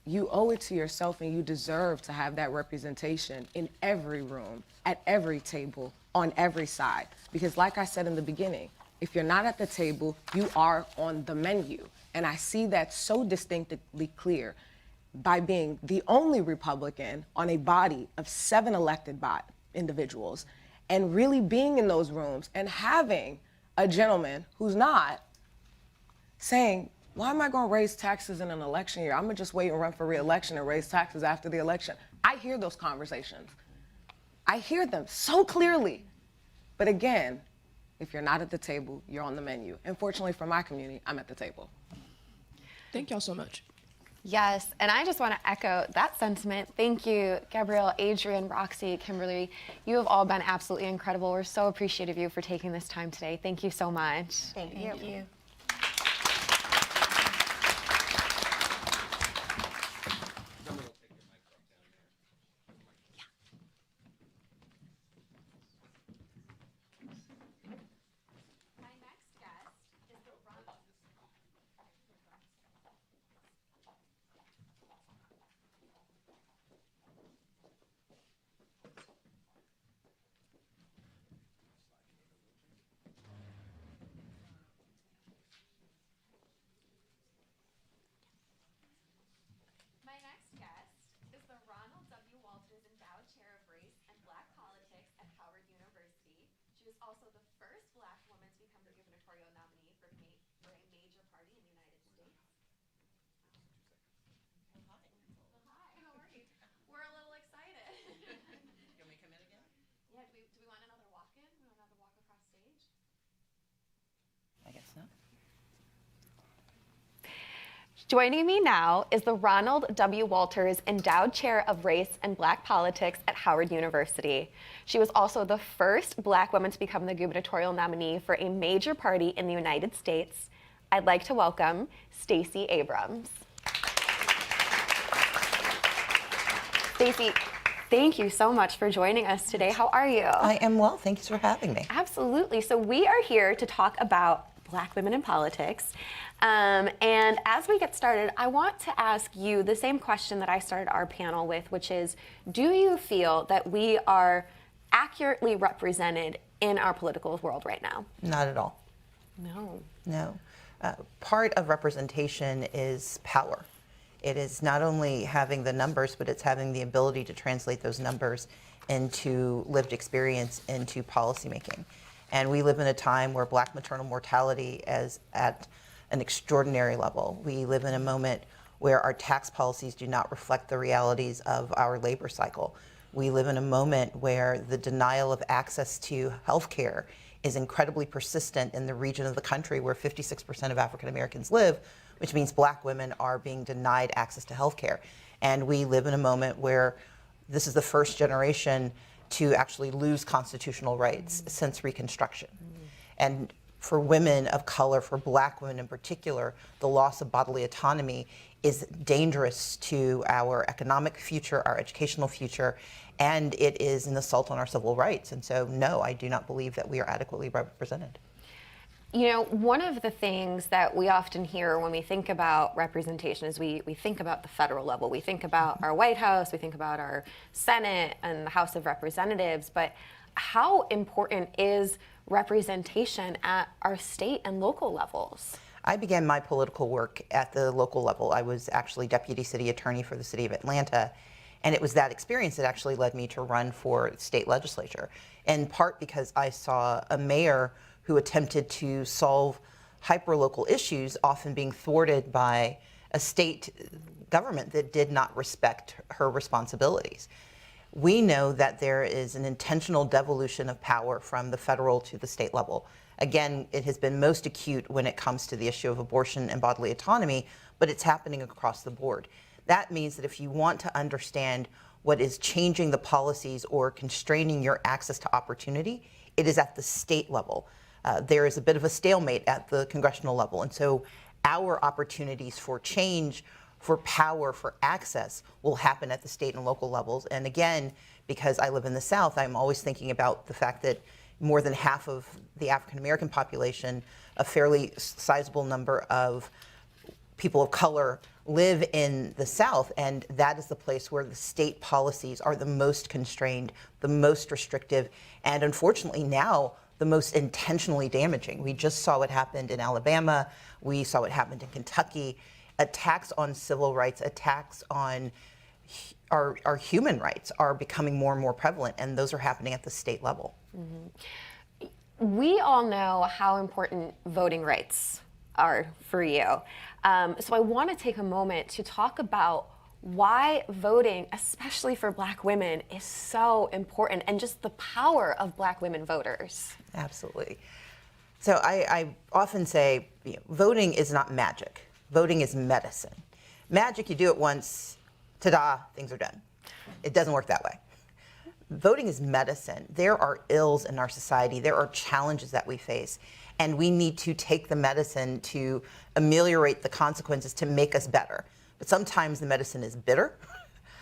you owe it to yourself and you deserve to have that representation in every room, at every table, on every side. Because like I said in the beginning, if you're not at the table, you are on the menu. And I see that so distinctly clear by being the only Republican on a body of 7 elected individuals, and really being in those rooms and having a gentleman who's not saying, why am I going to raise taxes in an election year? I'm going to just wait and run for re-election and raise taxes after the election. I hear those conversations. I hear them so clearly. But again, if you're not at the table, you're on the menu. And fortunately for my community, I'm at the table. Thank y'all so much. Yes, and I just want to echo that sentiment. Thank you, Gabrielle, Adrian, Roxy, Kimberly. You have all been absolutely incredible. We're so appreciative of you for taking this time today. Thank you so much. Thank you. My next guest is the Ronald W. Walters Endowed Chair of Race and Black Politics at Howard University. She was also the first Black woman to become the gubernatorial nominee for a major party in the United States. Hi, how are you? We're a little excited. Can we come in again? Yeah, do we want another walk-in? We want another walk across stage? I guess so. Joining me now is the Ronald W. Walters Endowed Chair of Race and Black Politics at Howard University. She was also the first Black woman to become the gubernatorial nominee for a major party in the United States. I'd like to welcome Stacey Abrams. Stacey, thank you so much for joining us today. How are you? I am well. Thanks for having me. Absolutely. So we are here to talk about Black women in politics. And as we get started, I want to ask you the same question that I started our panel with, which is, do you feel that we are accurately represented in our political world right now? Not at all. No. No. Part of representation is power. It is not only having the numbers, but it's having the ability to translate those numbers into lived experience, into policymaking. And we live in a time where Black maternal mortality is at an extraordinary level. We live in a moment where our tax policies do not reflect the realities of our labor cycle. We live in a moment where the denial of access to health care is incredibly persistent in the region of the country where 56% of African Americans live, which means Black women are being denied access to health care. And we live in a moment where this is the first generation to actually lose constitutional rights since Reconstruction. And for women of color, for Black women in particular, the loss of bodily autonomy is dangerous to our economic future, our educational future, and it is an assault on our civil rights. And so, no, I do not believe that we are adequately represented. You know, one of the things that we often hear when we think about representation is we think about the federal level. We think about our White House, we think about our Senate and the House of Representatives, but how important is representation at our state and local levels? I began my political work at the local level. I was actually deputy city attorney for the city of Atlanta, and it was that experience that actually led me to run for state legislature, in part because I saw a mayor who attempted to solve hyperlocal issues, often being thwarted by a state government that did not respect her responsibilities. We know that there is an intentional devolution of power from the federal to the state level. Again, it has been most acute when it comes to the issue of abortion and bodily autonomy, but it's happening across the board. That means that if you want to understand what is changing the policies or constraining your access to opportunity, it is at the state level. There is a bit of a stalemate at the congressional level. And so our opportunities for change, for power, for access will happen at the state and local levels. And again, because I live in the South, I'm always thinking about the fact that more than half of the African American population, a fairly sizable number of people of color live in the South, and that is the place where the state policies are the most constrained, the most restrictive, and unfortunately now the most intentionally damaging. We just saw what happened in Alabama, we saw what happened in Kentucky. Attacks on civil rights, attacks on our human rights are becoming more and more prevalent, and those are happening at the state level. We all know how important voting rights are for you. So I want to take a moment to talk about why voting, especially for Black women, is so important, and just the power of Black women voters. Absolutely. So I often say, voting is not magic. Voting is medicine. Magic, you do it once, ta-da, things are done. It doesn't work that way. Voting is medicine. There are ills in our society. There are challenges that we face. And we need to take the medicine to ameliorate the consequences to make us better. But sometimes the medicine is bitter.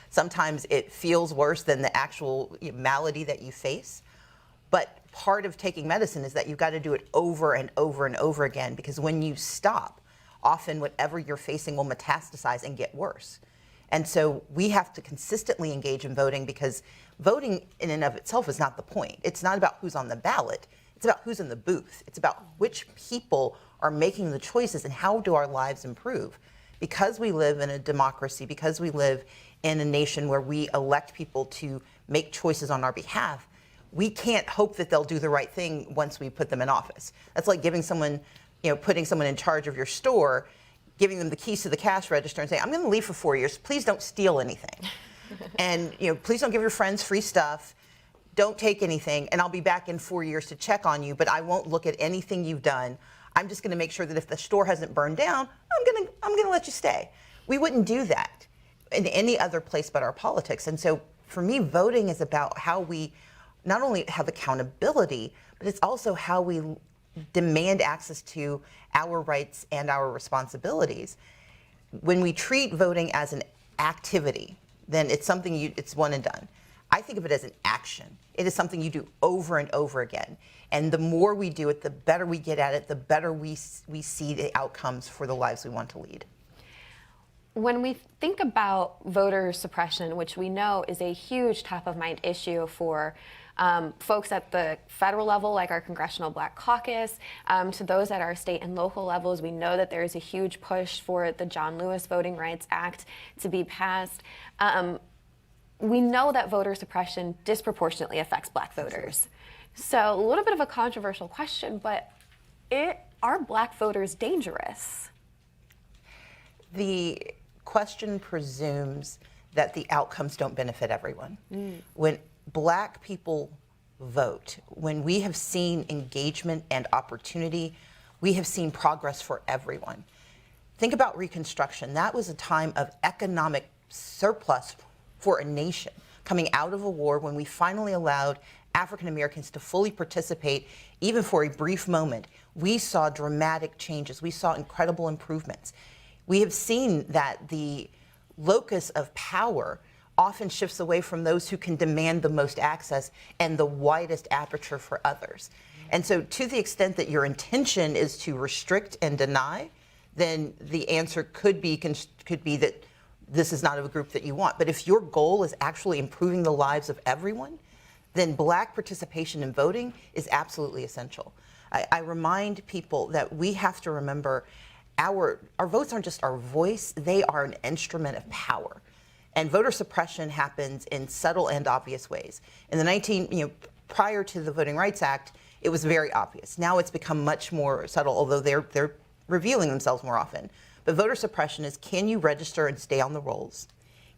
Sometimes it feels worse than the actual malady that you face. But part of taking medicine is that you've got to do it over and over and over again, because when you stop, often whatever you're facing will metastasize and get worse. And so we have to consistently engage in voting, because voting in and of itself is not the point. It's not about who's on the ballot. It's about who's in the booth. It's about which people are making the choices and how do our lives improve. Because we live in a democracy, because we live in a nation where we elect people to make choices on our behalf, we can't hope that they'll do the right thing once we put them in office. That's like giving someone, putting someone in charge of your store, giving them the keys to the cash register and saying, I'm going to leave for 4 years. Please don't steal anything. And please don't give your friends free stuff. Don't take anything, and I'll be back in 4 years to check on you, but I won't look at anything you've done. I'm just going to make sure that if the store hasn't burned down, I'm going to let you stay. We wouldn't do that in any other place but our politics. And so for me, voting is about how we not only have accountability, but it's also how we demand access to our rights and our responsibilities. When we treat voting as an activity, then it's something it's one and done. I think of it as an action. It is something you do over and over again. And the more we do it, the better we get at it, the better we see the outcomes for the lives we want to lead. When we think about voter suppression, which we know is a huge top of mind issue for folks at the federal level, like our Congressional Black Caucus, to those at our state and local levels, we know that there is a huge push for the John Lewis Voting Rights Act to be passed. We know that voter suppression disproportionately affects Black voters. So a little bit of a controversial question, but are Black voters dangerous? The question presumes that the outcomes don't benefit everyone. When Black people vote, when we have seen engagement and opportunity, we have seen progress for everyone. Think about Reconstruction. That was a time of economic surplus for a nation, coming out of a war when we finally allowed African Americans to fully participate, even for a brief moment. We saw dramatic changes. We saw incredible improvements. We have seen that the locus of power often shifts away from those who can demand the most access and the widest aperture for others. And so to the extent that your intention is to restrict and deny, then the answer could be that this is not a group that you want. But if your goal is actually improving the lives of everyone, then Black participation in voting is absolutely essential. I remind people that we have to remember our votes aren't just our voice, they are an instrument of power. And voter suppression happens in subtle and obvious ways. In the prior to the Voting Rights Act, it was very obvious. Now it's become much more subtle, although they're revealing themselves more often. But voter suppression is, can you register and stay on the rolls?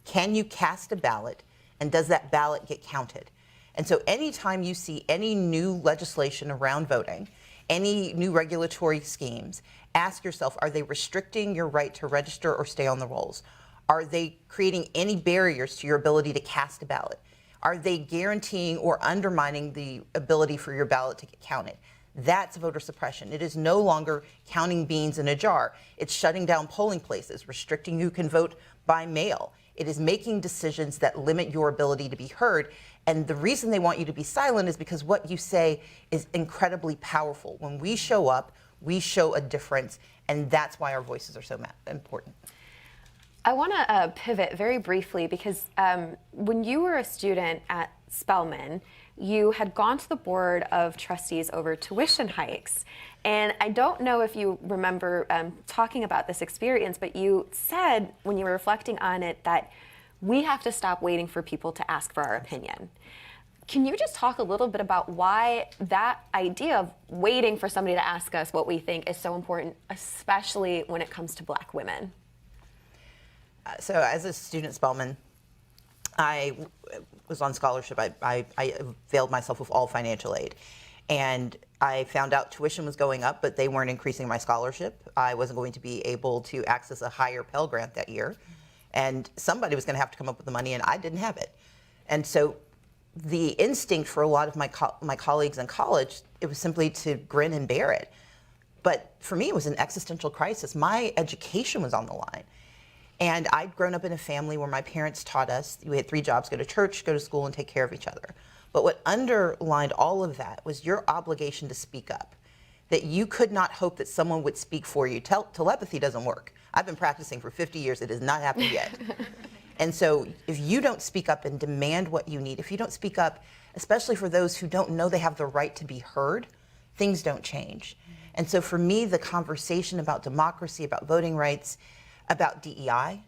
Can you cast a ballot? And does that ballot get counted? And so anytime you see any new legislation around voting, any new regulatory schemes, ask yourself, are they restricting your right to register or stay on the rolls? Are they creating any barriers to your ability to cast a ballot? Are they guaranteeing or undermining the ability for your ballot to get counted? That's voter suppression. It is no longer counting beans in a jar. It's shutting down polling places, restricting who can vote by mail. It is making decisions that limit your ability to be heard. And the reason they want you to be silent is because what you say is incredibly powerful. When we show up, we show a difference, and that's why our voices are so important. I want to pivot very briefly because when you were a student at Spelman, you had gone to the board of trustees over tuition hikes. And I don't know if you remember talking about this experience, but you said when you were reflecting on it that we have to stop waiting for people to ask for our opinion. Can you just talk a little bit about why that idea of waiting for somebody to ask us what we think is so important, especially when it comes to Black women? So as a student at Spelman, I was on scholarship. I availed myself of all financial aid. And I found out tuition was going up, but they weren't increasing my scholarship. I wasn't going to be able to access a higher Pell Grant that year. And somebody was going to have to come up with the money, and I didn't have it. And so the instinct for a lot of my colleagues in college, it was simply to grin and bear it. But for me, it was an existential crisis. My education was on the line. And I'd grown up in a family where my parents taught us, we had 3 jobs: go to church, go to school, and take care of each other. But what underlined all of that was your obligation to speak up, that you could not hope that someone would speak for you. Telepathy doesn't work. I've been practicing for 50 years. It has not happened yet. And so if you don't speak up and demand what you need, if you don't speak up, especially for those who don't know they have the right to be heard, things don't change. And so for me, the conversation about democracy, about voting rights, about DEI,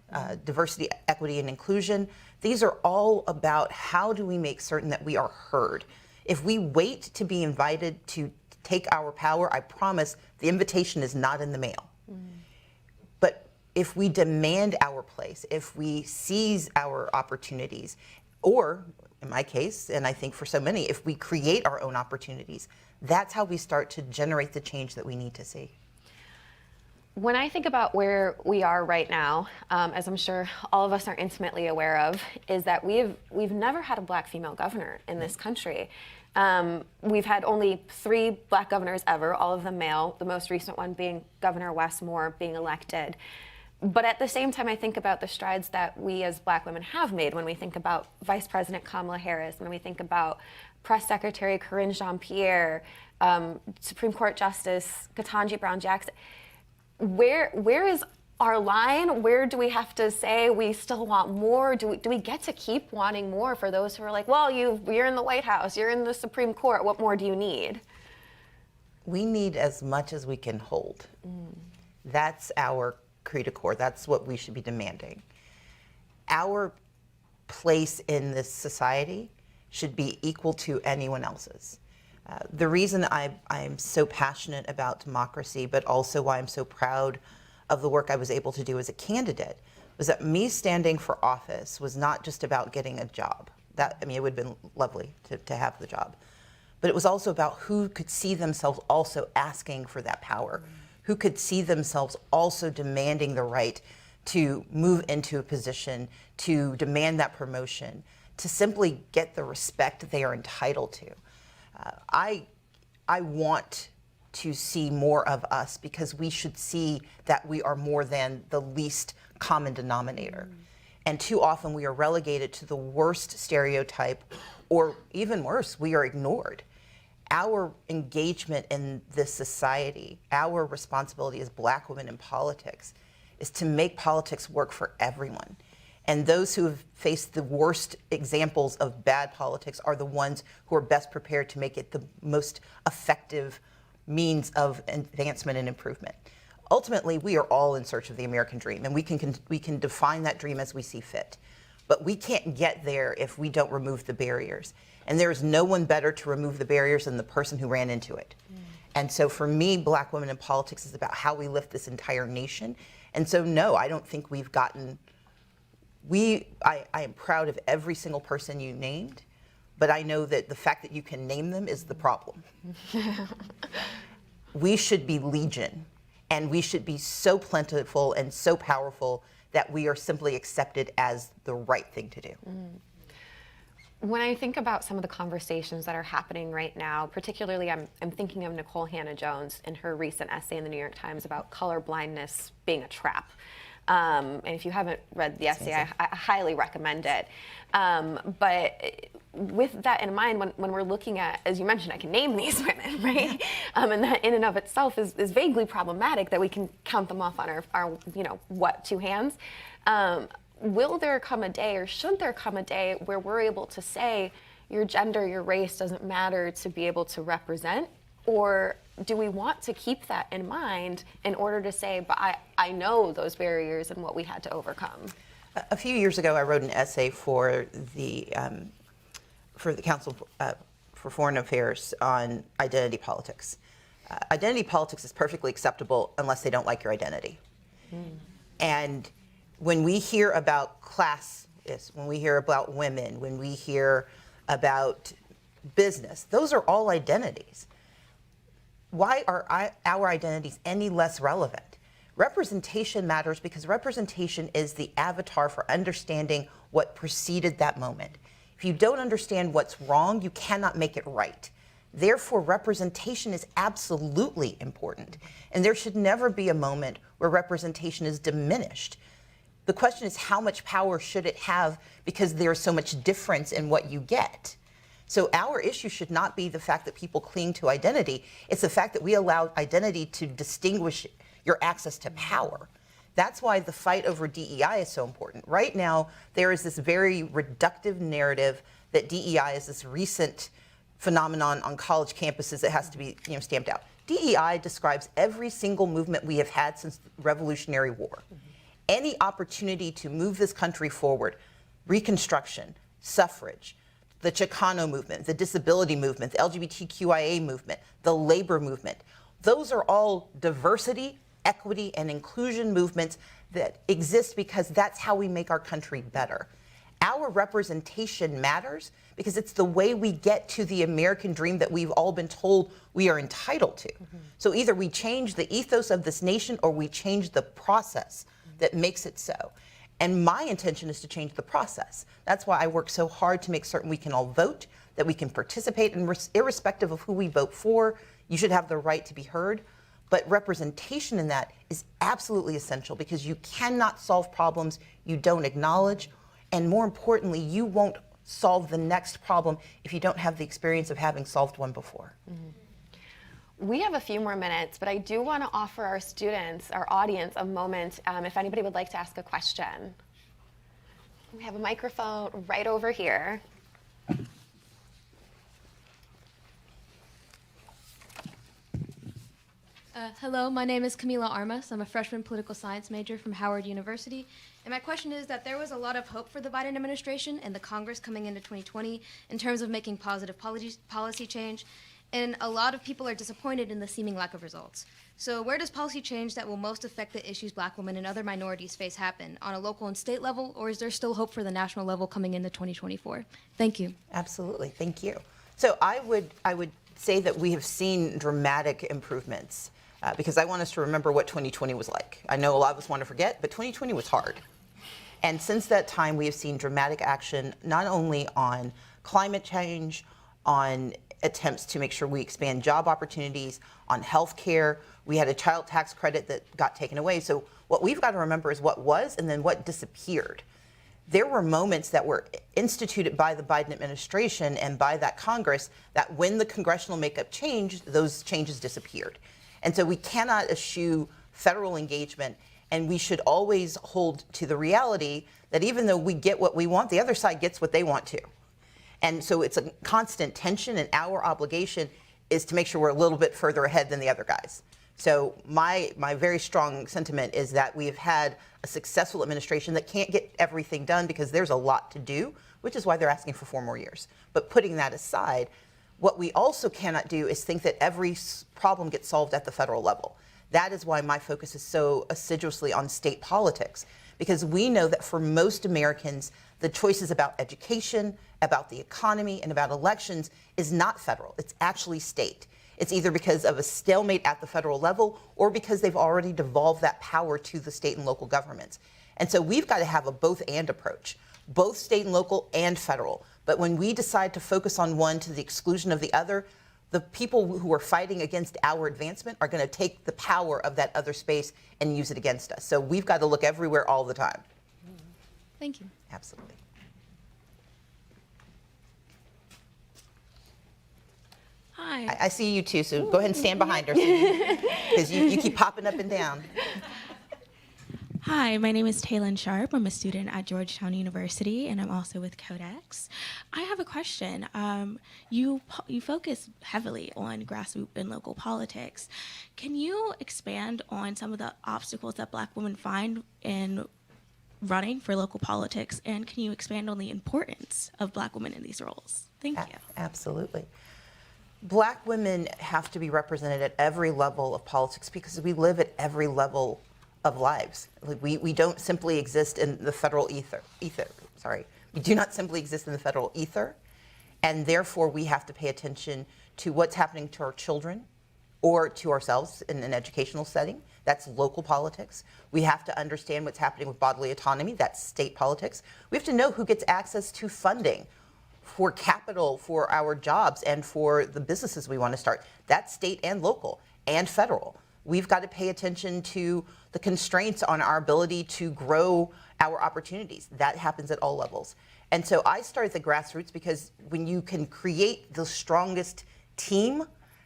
diversity, equity, and inclusion, these are all about how do we make certain that we are heard. If we wait to be invited to take our power, I promise the invitation is not in the mail. But if we demand our place, if we seize our opportunities, or in my case, and I think for so many, if we create our own opportunities, that's how we start to generate the change that we need to see. When I think about where we are right now, as I'm sure all of us are intimately aware of, is that we've never had a Black female governor in this country. We've had only 3 Black governors ever, all of them male, the most recent one being Governor Wes Moore being elected. But at the same time, I think about the strides that we as Black women have made when we think about Vice President Kamala Harris, when we think about Press Secretary Karine Jean-Pierre, Supreme Court Justice Ketanji Brown Jackson. Where is our line? Where do we have to say we still want more? Do we get to keep wanting more for those who are like, well, you're in the White House, you're in the Supreme Court, what more do you need? We need as much as we can hold. That's our cri de coeur. That's what we should be demanding. Our place in this society should be equal to anyone else's. The reason I'm so passionate about democracy, but also why I'm so proud of the work I was able to do as a candidate, was that me standing for office was not just about getting a job. It would have been lovely to have the job. But it was also about who could see themselves also asking for that power, who could see themselves also demanding the right to move into a position, to demand that promotion, to simply get the respect they are entitled to. I want to see more of us because we should see that we are more than the least common denominator. And too often we are relegated to the worst stereotype, or even worse, we are ignored. Our engagement in this society, our responsibility as Black women in politics, is to make politics work for everyone. And those who have faced the worst examples of bad politics are the ones who are best prepared to make it the most effective means of advancement and improvement. Ultimately, we are all in search of the American dream, and we can define that dream as we see fit. But we can't get there if we don't remove the barriers. And there is no one better to remove the barriers than the person who ran into it. And so for me, Black women in politics is about how we lift this entire nation. And so no, I don't think we've gotten... I am proud of every single person you named, but I know that the fact that you can name them is the problem. We should be legion, and we should be so plentiful and so powerful that we are simply accepted as the right thing to do. When I think about some of the conversations that are happening right now, particularly I'm thinking of Nicole Hannah-Jones in her recent essay in the New York Times about color blindness being a trap. And if you haven't read the essay, I highly recommend it. But with that in mind, when we're looking at, as you mentioned, I can name these women, right? And that in and of itself is vaguely problematic that we can count them off on our two hands. Will there come a day, or should there come a day, where we're able to say your gender, your race doesn't matter to be able to represent? Or do we want to keep that in mind in order to say, but I know those barriers and what we had to overcome? A few years ago, I wrote an essay for the Council for Foreign Affairs on identity politics. Identity politics is perfectly acceptable unless they don't like your identity. And when we hear about class, when we hear about women, when we hear about business, those are all identities. Why are our identities any less relevant? Representation matters because representation is the avatar for understanding what preceded that moment. If you don't understand what's wrong, you cannot make it right. Therefore, representation is absolutely important. And there should never be a moment where representation is diminished. The question is, how much power should it have because there's so much difference in what you get? So our issue should not be the fact that people cling to identity. It's the fact that we allow identity to distinguish your access to power. That's why the fight over DEI is so important. Right now, there is this very reductive narrative that DEI is this recent phenomenon on college campuses that has to be stamped out. DEI describes every single movement we have had since the Revolutionary War. Any opportunity to move this country forward, Reconstruction, suffrage, the Chicano movement, the disability movement, the LGBTQIA movement, the labor movement, those are all diversity, equity, and inclusion movements that exist because that's how we make our country better. Our representation matters because it's the way we get to the American dream that we've all been told we are entitled to. So either we change the ethos of this nation or we change the process that makes it so. And my intention is to change the process. That's why I work so hard to make certain we can all vote, that we can participate, and irrespective of who we vote for, you should have the right to be heard. But representation in that is absolutely essential because you cannot solve problems you don't acknowledge. And more importantly, you won't solve the next problem if you don't have the experience of having solved one before. We have a few more minutes, but I do want to offer our students, our audience, a moment if anybody would like to ask a question. We have a microphone right over here. Hello, my name is Camila Armas. I'm a freshman political science major from Howard University. And my question is that there was a lot of hope for the Biden administration and the Congress coming into 2020 in terms of making positive policy change. And a lot of people are disappointed in the seeming lack of results. So where does policy change that will most affect the issues Black women and other minorities face happen? On a local and state level, or is there still hope for the national level coming into 2024? Thank you. Absolutely, thank you. So I would say that we have seen dramatic improvements because I want us to remember what 2020 was like. I know a lot of us want to forget, but 2020 was hard. And since that time, we have seen dramatic action, not only on climate change, on attempts to make sure we expand job opportunities, on health care. We had a child tax credit that got taken away. So what we've got to remember is what was and then what disappeared. There were moments that were instituted by the Biden administration and by that Congress that when the congressional makeup changed, those changes disappeared. And so we cannot eschew federal engagement, and we should always hold to the reality that even though we get what we want, the other side gets what they want too. And so it's a constant tension, and our obligation is to make sure we're a little bit further ahead than the other guys. So my very strong sentiment is that we have had a successful administration that can't get everything done because there's a lot to do, which is why they're asking for 4 more years. But putting that aside, what we also cannot do is think that every problem gets solved at the federal level. That is why my focus is so assiduously on state politics, because we know that for most Americans, the choices about education, about the economy, and about elections is not federal. It's actually state. It's either because of a stalemate at the federal level or because they've already devolved that power to the state and local governments. And so we've got to have a both and approach, both state and local and federal. But when we decide to focus on one to the exclusion of the other, the people who are fighting against our advancement are going to take the power of that other space and use it against us. So we've got to look everywhere all the time. Thank you. Absolutely. Hi. I see you too, so go ahead and stand behind her because you keep popping up and down. Hi, my name is Taylon Sharp. I'm a student at Georgetown University, and I'm also with Codex. I have a question. You focus heavily on grassroots and local politics. Can you expand on some of the obstacles that Black women find in running for local politics, and can you expand on the importance of Black women in these roles? Thank you. Absolutely. Black women have to be represented at every level of politics because we live at every level of lives. Like we don't simply exist in the federal ether. We do not simply exist in the federal ether, and therefore we have to pay attention to what's happening to our children or to ourselves in an educational setting. That's local politics. We have to understand what's happening with bodily autonomy. That's state politics. We have to know who gets access to funding for capital, for our jobs, and for the businesses we want to start. That's state and local and federal. We've got to pay attention to the constraints on our ability to grow our opportunities. That happens at all levels. And so I start at the grassroots because when you can create the strongest team,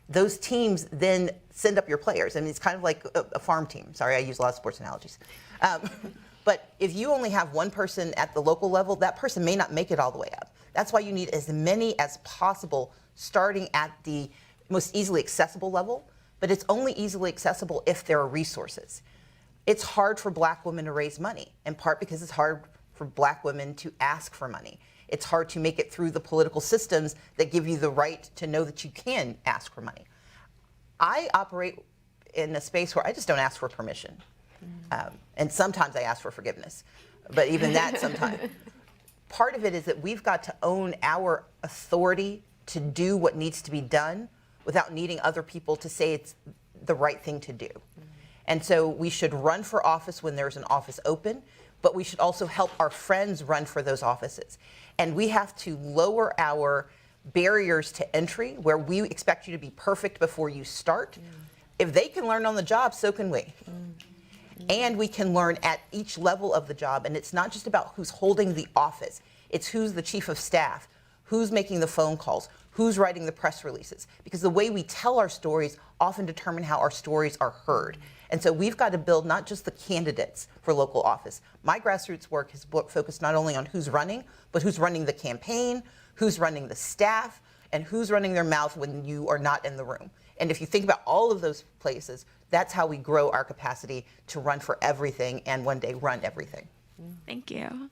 those teams then send up your players. I mean, it's kind of like a farm team. Sorry, I use a lot of sports analogies. But if you only have one person at the local level, that person may not make it all the way up. That's why you need as many as possible starting at the most easily accessible level, but it's only easily accessible if there are resources. It's hard for Black women to raise money, in part because it's hard for Black women to ask for money. It's hard to make it through the political systems that give you the right to know that you can ask for money. I operate in a space where I just don't ask for permission. And sometimes I ask for forgiveness, but even that sometimes. Part of it is that we've got to own our authority to do what needs to be done without needing other people to say it's the right thing to do. And so we should run for office when there's an office open, but we should also help our friends run for those offices. And we have to lower our barriers to entry where we expect you to be perfect before you start. If they can learn on the job, so can we. And we can learn at each level of the job. And it's not just about who's holding the office. It's who's the chief of staff, who's making the phone calls, who's writing the press releases. Because the way we tell our stories often determine how our stories are heard. And so we've got to build not just the candidates for local office. My grassroots work has focused not only on who's running, but who's running the campaign, who's running the staff, and who's running their mouth when you are not in the room. And if you think about all of those places, that's how we grow our capacity to run for everything and one day run everything. Thank you.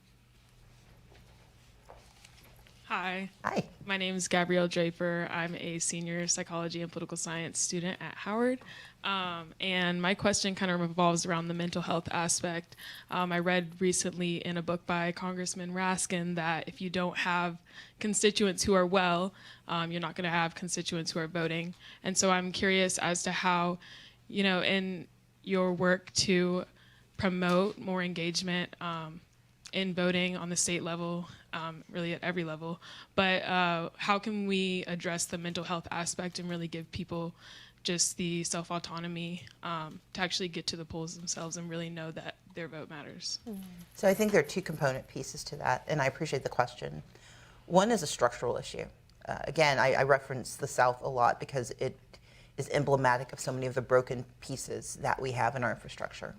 Hi. Hi. My name is Gabrielle Draper. I'm a senior psychology and political science student at Howard. And my question kind of revolves around the mental health aspect. I read recently in a book by Congressman Raskin that if you don't have constituents who are well, you're not going to have constituents who are voting. And so I'm curious as to how, you know, in your work to promote more engagement in voting on the state level, really at every level, but how can we address the mental health aspect and really give people just the self-autonomy to actually get to the polls themselves and really know that their vote matters? So I think there are two component pieces to that, and I appreciate the question. One is a structural issue. Again, I reference the South a lot because it is emblematic of so many of the broken pieces that we have in our infrastructure.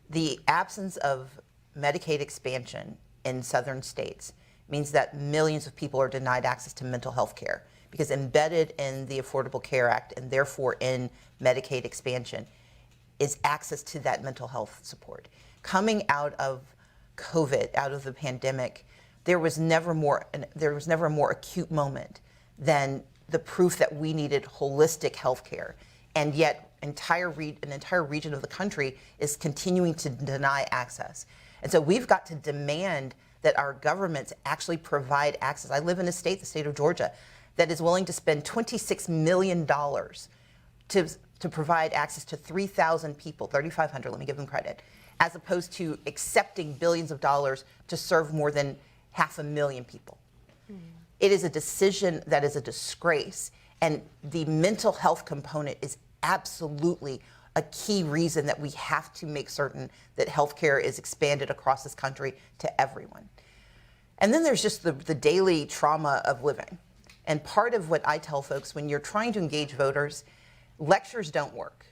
The absence of Medicaid expansion in southern states means that millions of people are denied access to mental health care because embedded in the Affordable Care Act and therefore in Medicaid expansion is access to that mental health support. Coming out of COVID, out of the pandemic, there was never a more acute moment than the proof that we needed holistic health care. And yet an entire region of the country is continuing to deny access. And so we've got to demand that our governments actually provide access. I live in a state, the state of Georgia, that is willing to spend $26 million to provide access to 3,000 people, 3,500, let me give them credit, as opposed to accepting billions of dollars to serve more than 500,000 people. It is a decision that is a disgrace. And the mental health component is absolutely a key reason that we have to make certain that healthcare is expanded across this country to everyone. And then there's just the daily trauma of living. And part of what I tell folks when you're trying to engage voters, lectures don't work.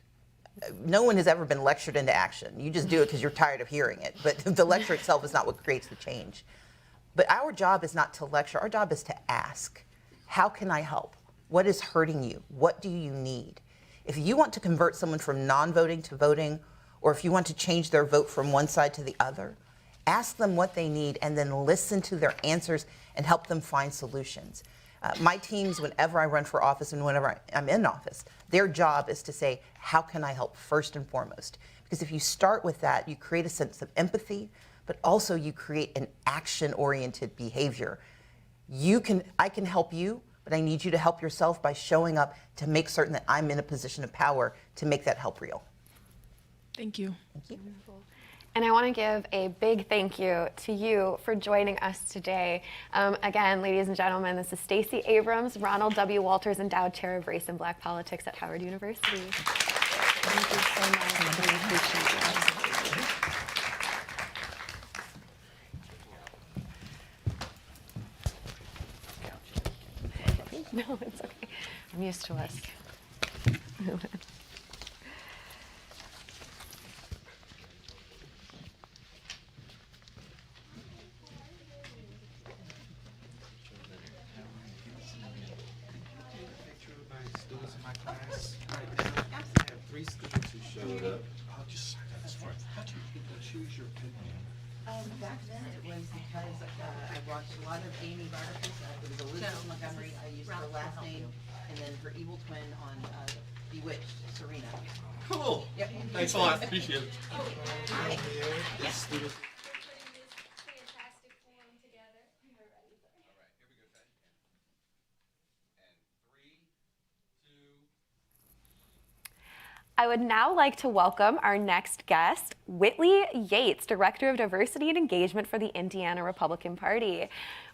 No one has ever been lectured into action. You just do it because you're tired of hearing it. But the lecture itself is not what creates the change. But our job is not to lecture. Our job is to ask, how can I help? What is hurting you? What do you need? If you want to convert someone from non-voting to voting, or if you want to change their vote from one side to the other, ask them what they need and then listen to their answers and help them find solutions. My teams, whenever I run for office and whenever I'm in office, their job is to say, how can I help first and foremost? Because if you start with that, you create a sense of empathy, but also you create an action-oriented behavior. I can help you, but I need you to help yourself by showing up to make certain that I'm in a position of power to make that help real. Thank you. Thank you. And I want to give a big thank you to you for joining us today. Again, ladies and gentlemen, this is Stacey Abrams, Ronald W. Walters Endowed Chair of Race and Black Politics at Howard University. Thank you so much. We appreciate it. No, it's okay. I'm used to us. Students in my class right now. I have 3 students who showed up. I'll just sign that as far as how do you get to choose your opinion? Back then it was because I watched a lot of Amy Gardner's. It was Elizabeth Montgomery. I used her last name, and then her evil twin on Bewitched, Serena. Cool. Yep. Thanks a lot. Appreciate it. Hi. Yes. Students. I would now like to welcome our next guest, Whitley Yates, Director of Diversity and Engagement for the Indiana Republican Party.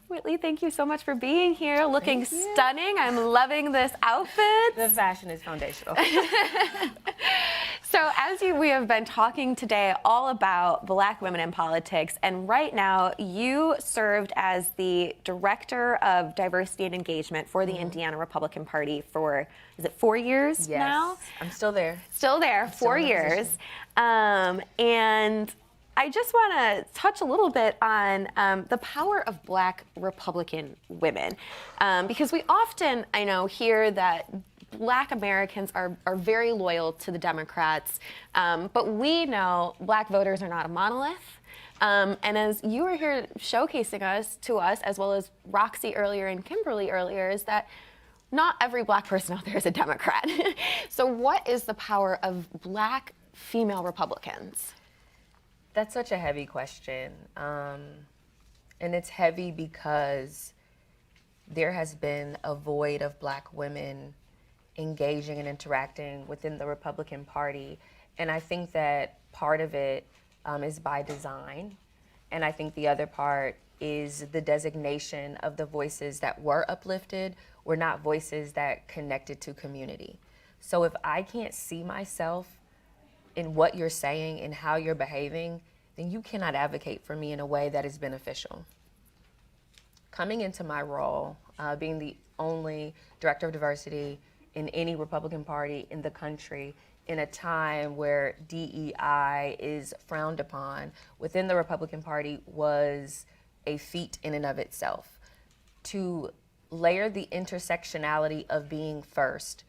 Whitley, thank you so much for being here. Looking stunning. I'm loving this outfit. The fashion is foundational. So we have been talking today all about Black women in politics, and right now you served as the Director of Diversity and Engagement for the Indiana Republican Party for, is it 4 years now? I'm still there. Still there, 4 years. And I just want to touch a little bit on the power of Black Republican women, because we often, I know, hear that Black Americans are very loyal to the Democrats, but we know Black voters are not a monolith. And as you were here showcasing to us, as well as Roxy earlier and Kimberly earlier, is that not every Black person out there is a Democrat. So what is the power of Black female Republicans? That's such a heavy question. And it's heavy because there has been a void of Black women engaging and interacting within the Republican Party. And I think that part of it is by design. And I think the other part is the designation of the voices that were uplifted were not voices that connected to community. So if I can't see myself in what you're saying and how you're behaving, then you cannot advocate for me in a way that is beneficial. Coming into my role, being the only Director of Diversity in any Republican Party in the country, in a time where DEI is frowned upon within the Republican Party, was a feat in and of itself. To layer the intersectionality of being first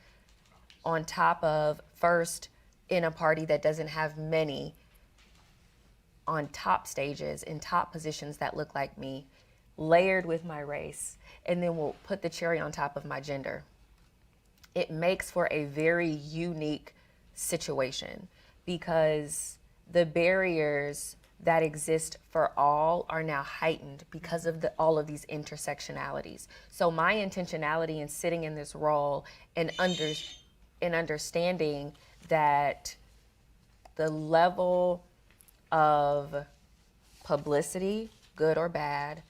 on top of first in a party that doesn't have many on top stages, in top positions that look like me, layered with my race, and then we'll put the cherry on top of my gender. It makes for a very unique situation because the barriers that exist for all are now heightened because of all of these intersectionalities. So my intentionality in sitting in this role and understanding that the level of publicity, good or bad,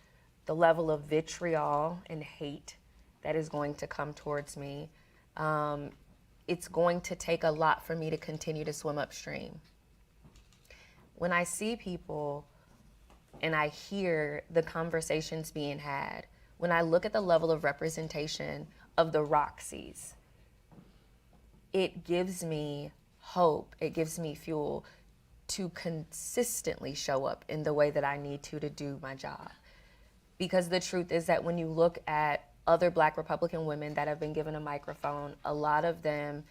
the level of vitriol and hate that is going to come towards me, it's going to take a lot for me to continue to swim upstream. When I see people and I hear the conversations being had, when I look at the level of representation of the Roxys, it gives me hope, it gives me fuel to consistently show up in the way that I need to do my job. Because the truth is that when you look at other Black Republican women that have been given a microphone, a lot of them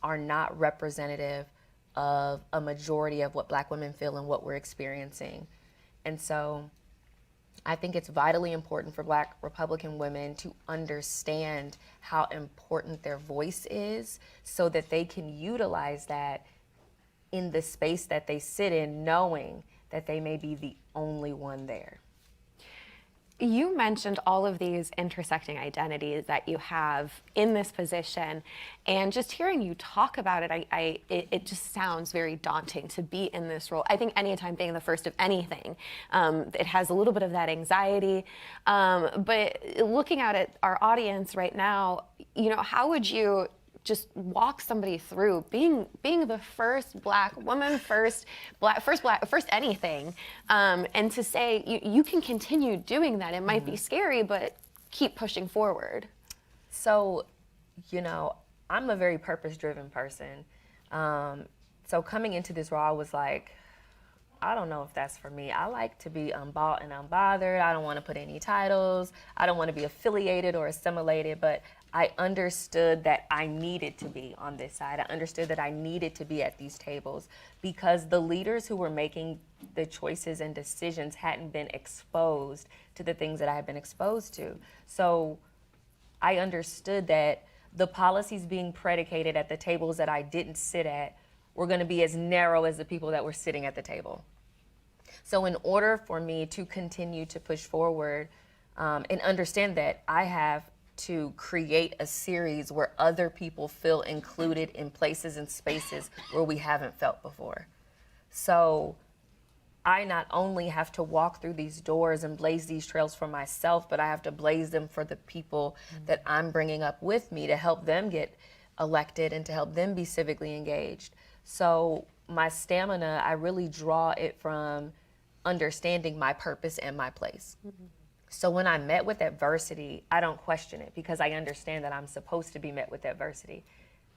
are not representative of a majority of what Black women feel and what we're experiencing. And so I think it's vitally important for Black Republican women to understand how important their voice is so that they can utilize that in the space that they sit in, knowing that they may be the only one there. You mentioned all of these intersecting identities that you have in this position, and just hearing you talk about it, it just sounds very daunting to be in this role. I think anytime being the first of anything, it has a little bit of that anxiety. But looking out at our audience right now, you know, how would you just walk somebody through being the first Black woman, first anything, and to say you can continue doing that. It might be scary, but keep pushing forward. So, you know, I'm a very purpose-driven person. So coming into this role, I was like, I don't know if that's for me. I like to be unbought and unbothered. I don't want to put any titles. I don't want to be affiliated or assimilated, but I understood that I needed to be on this side. I understood that I needed to be at these tables because the leaders who were making the choices and decisions hadn't been exposed to the things that I had been exposed to. So I understood that the policies being predicated at the tables that I didn't sit at were going to be as narrow as the people that were sitting at the table. So in order for me to continue to push forward and understand that I have to create a series where other people feel included in places and spaces where we haven't felt before. So I not only have to walk through these doors and blaze these trails for myself, but I have to blaze them for the people that I'm bringing up with me to help them get elected and to help them be civically engaged. So my stamina, I really draw it from understanding my purpose and my place. So when I'm met with adversity, I don't question it because I understand that I'm supposed to be met with adversity.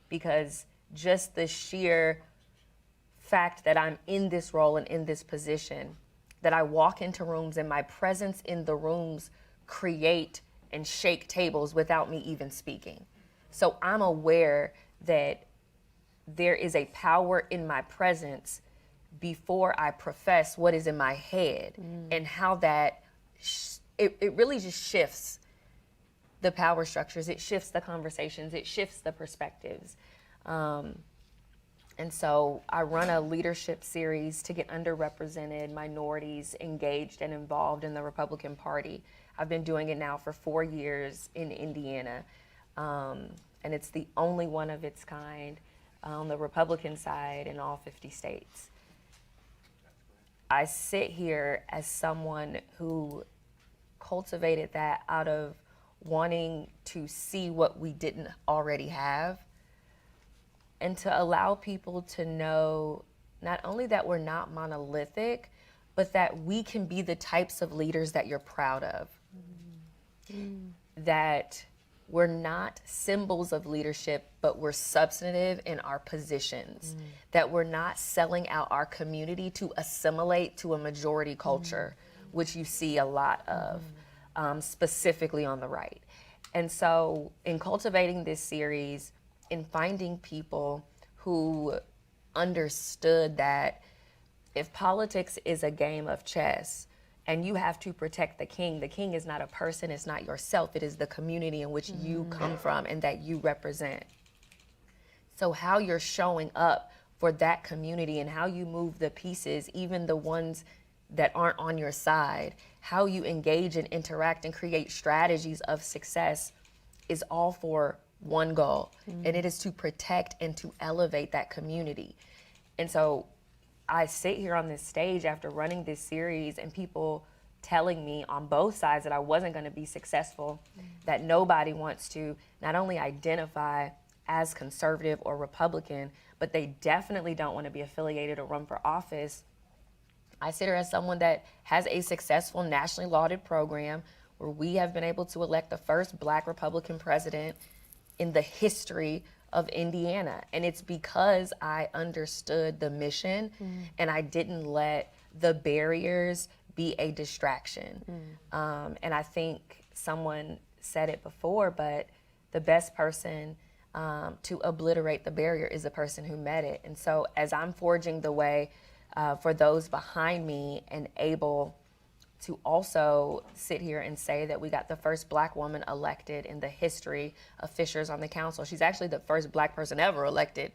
Because just the sheer fact that I'm in this role and in this position, that I walk into rooms and my presence in the rooms create and shake tables without me even speaking. So I'm aware that there is a power in my presence before I profess what is in my head and how that it really just shifts the power structures. It shifts the conversations. It shifts the perspectives. And so I run a leadership series to get underrepresented minorities engaged and involved in the Republican Party. I've been doing it now for 4 years in Indiana. And it's the only one of its kind on the Republican side in all 50 states. I sit here as someone who cultivated that out of wanting to see what we didn't already have and to allow people to know not only that we're not monolithic, but that we can be the types of leaders that you're proud of. That we're not symbols of leadership, but we're substantive in our positions. That we're not selling out our community to assimilate to a majority culture, which you see a lot of, specifically on the right. And so in cultivating this series, in finding people who understood that if politics is a game of chess and you have to protect the king is not a person, it's not yourself, it is the community in which you come from and that you represent. So how you're showing up for that community and how you move the pieces, even the ones that aren't on your side, how you engage and interact and create strategies of success is all for one goal, and it is to protect and to elevate that community. And so I sit here on this stage after running this series and people telling me on both sides that I wasn't going to be successful, that nobody wants to not only identify as conservative or Republican, but they definitely don't want to be affiliated or run for office. I sit here as someone that has a successful nationally lauded program where we have been able to elect the first Black Republican president in the history of Indiana. And it's because I understood the mission and I didn't let the barriers be a distraction. And I think someone said it before, but the best person to obliterate the barrier is the person who met it. And so as I'm forging the way for those behind me and able to also sit here and say that we got the first Black woman elected in the history of Fishers on the council. She's actually the first Black person ever elected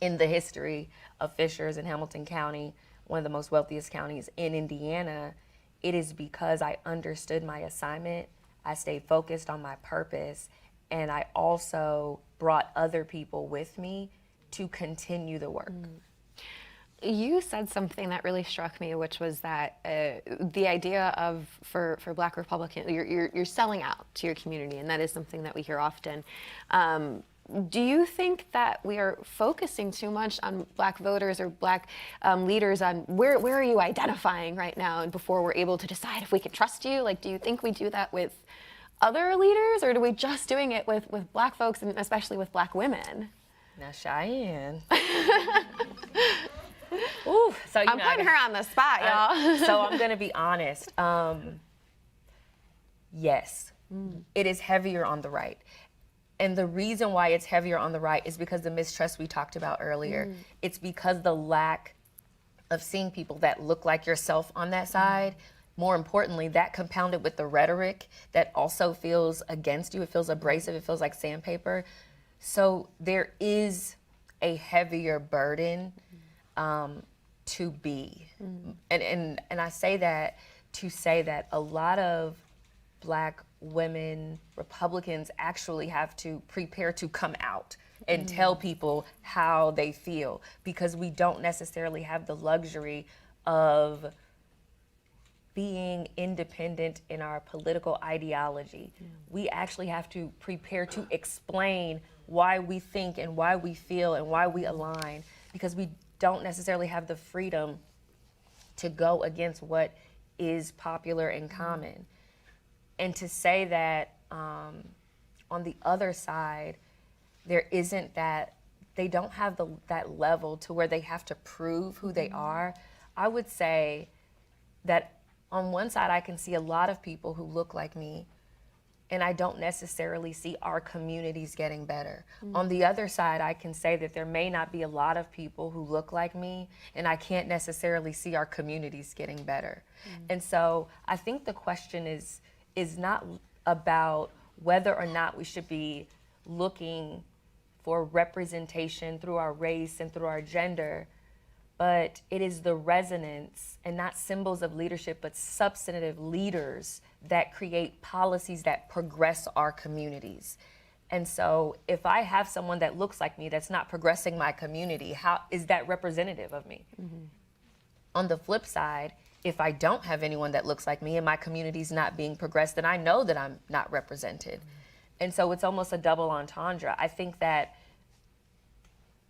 in the history of Fishers in Hamilton County, one of the most wealthiest counties in Indiana. It is because I understood my assignment, I stayed focused on my purpose, and I also brought other people with me to continue the work. You said something that really struck me, which was that the idea of for Black Republicans, you're selling out to your community, and that is something that we hear often. Do you think that we are focusing too much on Black voters or Black leaders? On where are you identifying right now, and before we're able to decide if we can trust you? Like, do you think we do that with other leaders, or are we just doing it with Black folks, and especially with Black women? Now, Cheyenne. Ooh, so I'm putting her on the spot, y'all. So I'm gonna be honest. Yes, it is heavier on the right. And the reason why it's heavier on the right is because the mistrust we talked about earlier. It's because the lack of seeing people that look like yourself on that side. More importantly, that compounded with the rhetoric that also feels against you. It feels abrasive, it feels like sandpaper. So there is a heavier burden to be. And I say that to say that a lot of Black women Republicans actually have to prepare to come out and tell people how they feel, because we don't necessarily have the luxury of being independent in our political ideology. We actually have to prepare to explain why we think and why we feel and why we align, because we don't necessarily have the freedom to go against what is popular and common. And to say that on the other side, there isn't that, they don't have that level to where they have to prove who they are. I would say that on one side, I can see a lot of people who look like me, and I don't necessarily see our communities getting better. On the other side, I can say that there may not be a lot of people who look like me, and I can't necessarily see our communities getting better. And so I think the question is not about whether or not we should be looking for representation through our race and through our gender, but it is the resonance and not symbols of leadership, but substantive leaders that create policies that progress our communities. And so if I have someone that looks like me that's not progressing my community, how is that representative of me? On the flip side, if I don't have anyone that looks like me and my community's not being progressed, then I know that I'm not represented. And so it's almost a double entendre. I think that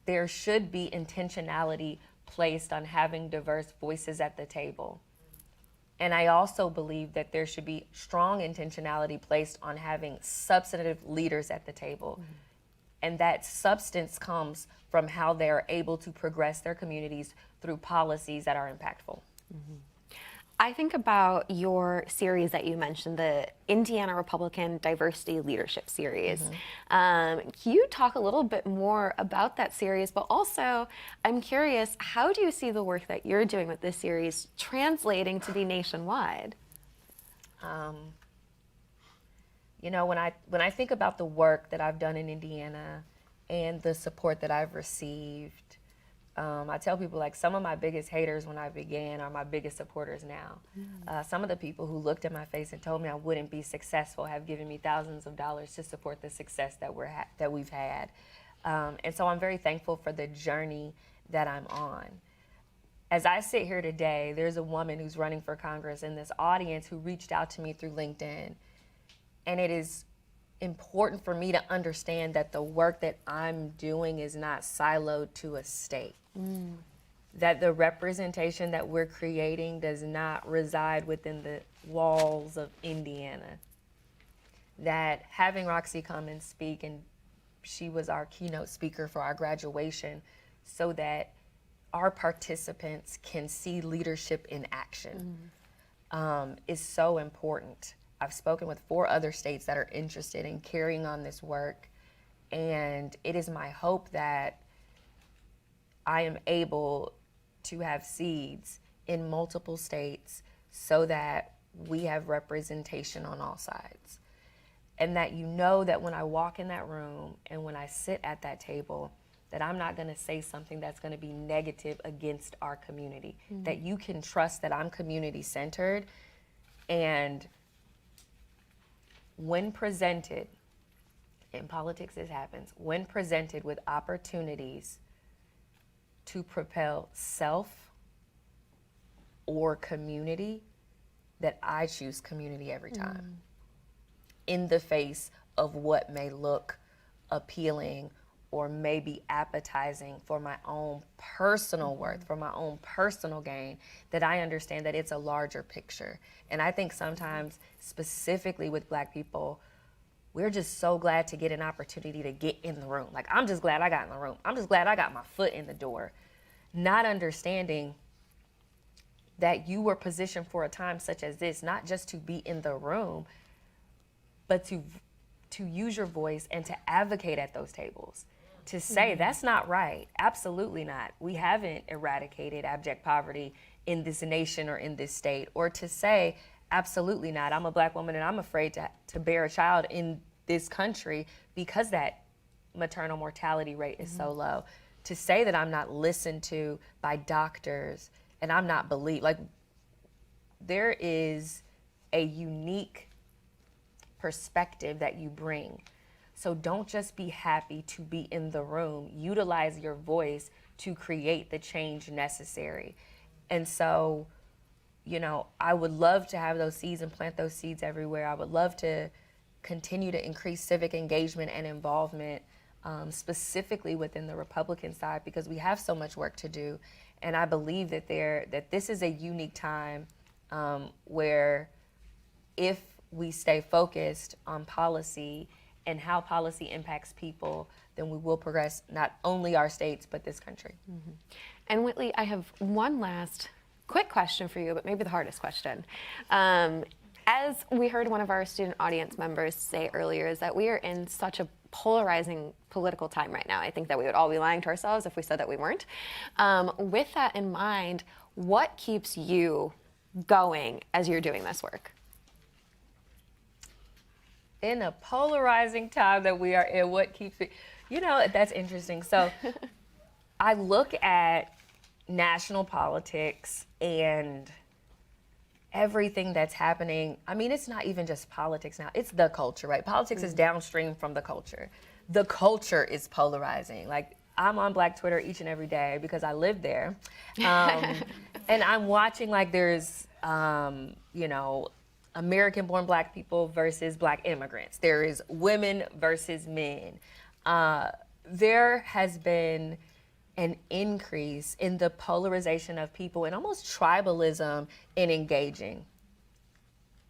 there should be intentionality placed on having diverse voices at the table. And I also believe that there should be strong intentionality placed on having substantive leaders at the table. And that substance comes from how they are able to progress their communities through policies that are impactful. I think about your series that you mentioned, the Indiana Republican Diversity Leadership Series. Can you talk a little bit more about that series? But also, I'm curious, how do you see the work that you're doing with this series translating to be nationwide? You know, when I think about the work that I've done in Indiana and the support that I've received, I tell people, like, some of my biggest haters when I began are my biggest supporters now. Some of the people who looked at my face and told me I wouldn't be successful have given me thousands of dollars to support the success that we've had. And so I'm very thankful for the journey that I'm on. as I sit here today, there's a woman who's running for Congress in this audience who reached out to me through LinkedIn. And it is important for me to understand that the work that I'm doing is not siloed to a state. That the representation that we're creating does not reside within the walls of Indiana. That having Roxy come and speak, and she was our keynote speaker for our graduation, so that our participants can see leadership in action, is so important. I've spoken with 4 other states that are interested in carrying on this work, and it is my hope that I am able to have seeds in multiple states so that we have representation on all sides. And that you know that when I walk in that room and when I sit at that table, that I'm not gonna say something that's gonna be negative against our community. That you can trust that I'm community centered, and when presented, in politics this happens, when presented with opportunities to propel self or community, that I choose community every time. In the face of what may look appealing or maybe appetizing for my own personal worth, for my own personal gain, that I understand that it's a larger picture. And I think sometimes, specifically with Black people, we're just so glad to get an opportunity to get in the room. Like, I'm just glad I got in the room. I'm just glad I got my foot in the door. Not understanding that you were positioned for a time such as this, not just to be in the room, but to use your voice and to advocate at those tables. To say, that's not right. Absolutely not. We haven't eradicated abject poverty in this nation or in this state. Or to say, absolutely not. I'm a Black woman and I'm afraid to bear a child in this country because that maternal mortality rate is so low. To say that I'm not listened to by doctors and I'm not believed. Like, there is a unique perspective that you bring. So don't just be happy to be in the room. Utilize your voice to create the change necessary. And so, you know, I would love to have those seeds and plant those seeds everywhere. I would love to continue to increase civic engagement and involvement, specifically within the Republican side, because we have so much work to do. And I believe that this is a unique time where if we stay focused on policy and how policy impacts people, then we will progress not only our states, but this country. And Whitley, I have one last quick question for you, but maybe the hardest question. As we heard one of our student audience members say earlier, is that we are in such a polarizing political time right now. I think that we would all be lying to ourselves if we said that we weren't. With that in mind, what keeps you going as you're doing this work? In a polarizing time that we are in, what keeps it, you know, that's interesting. So I look at national politics and everything that's happening. I mean, it's not even just politics now, it's the culture, right? Politics is downstream from the culture. The culture is polarizing. Like, I'm on Black Twitter each and every day because I live there. And I'm watching, like, there's, you know, American-born Black people versus Black immigrants. There is women versus men. There has been an increase in the polarization of people and almost tribalism in engaging.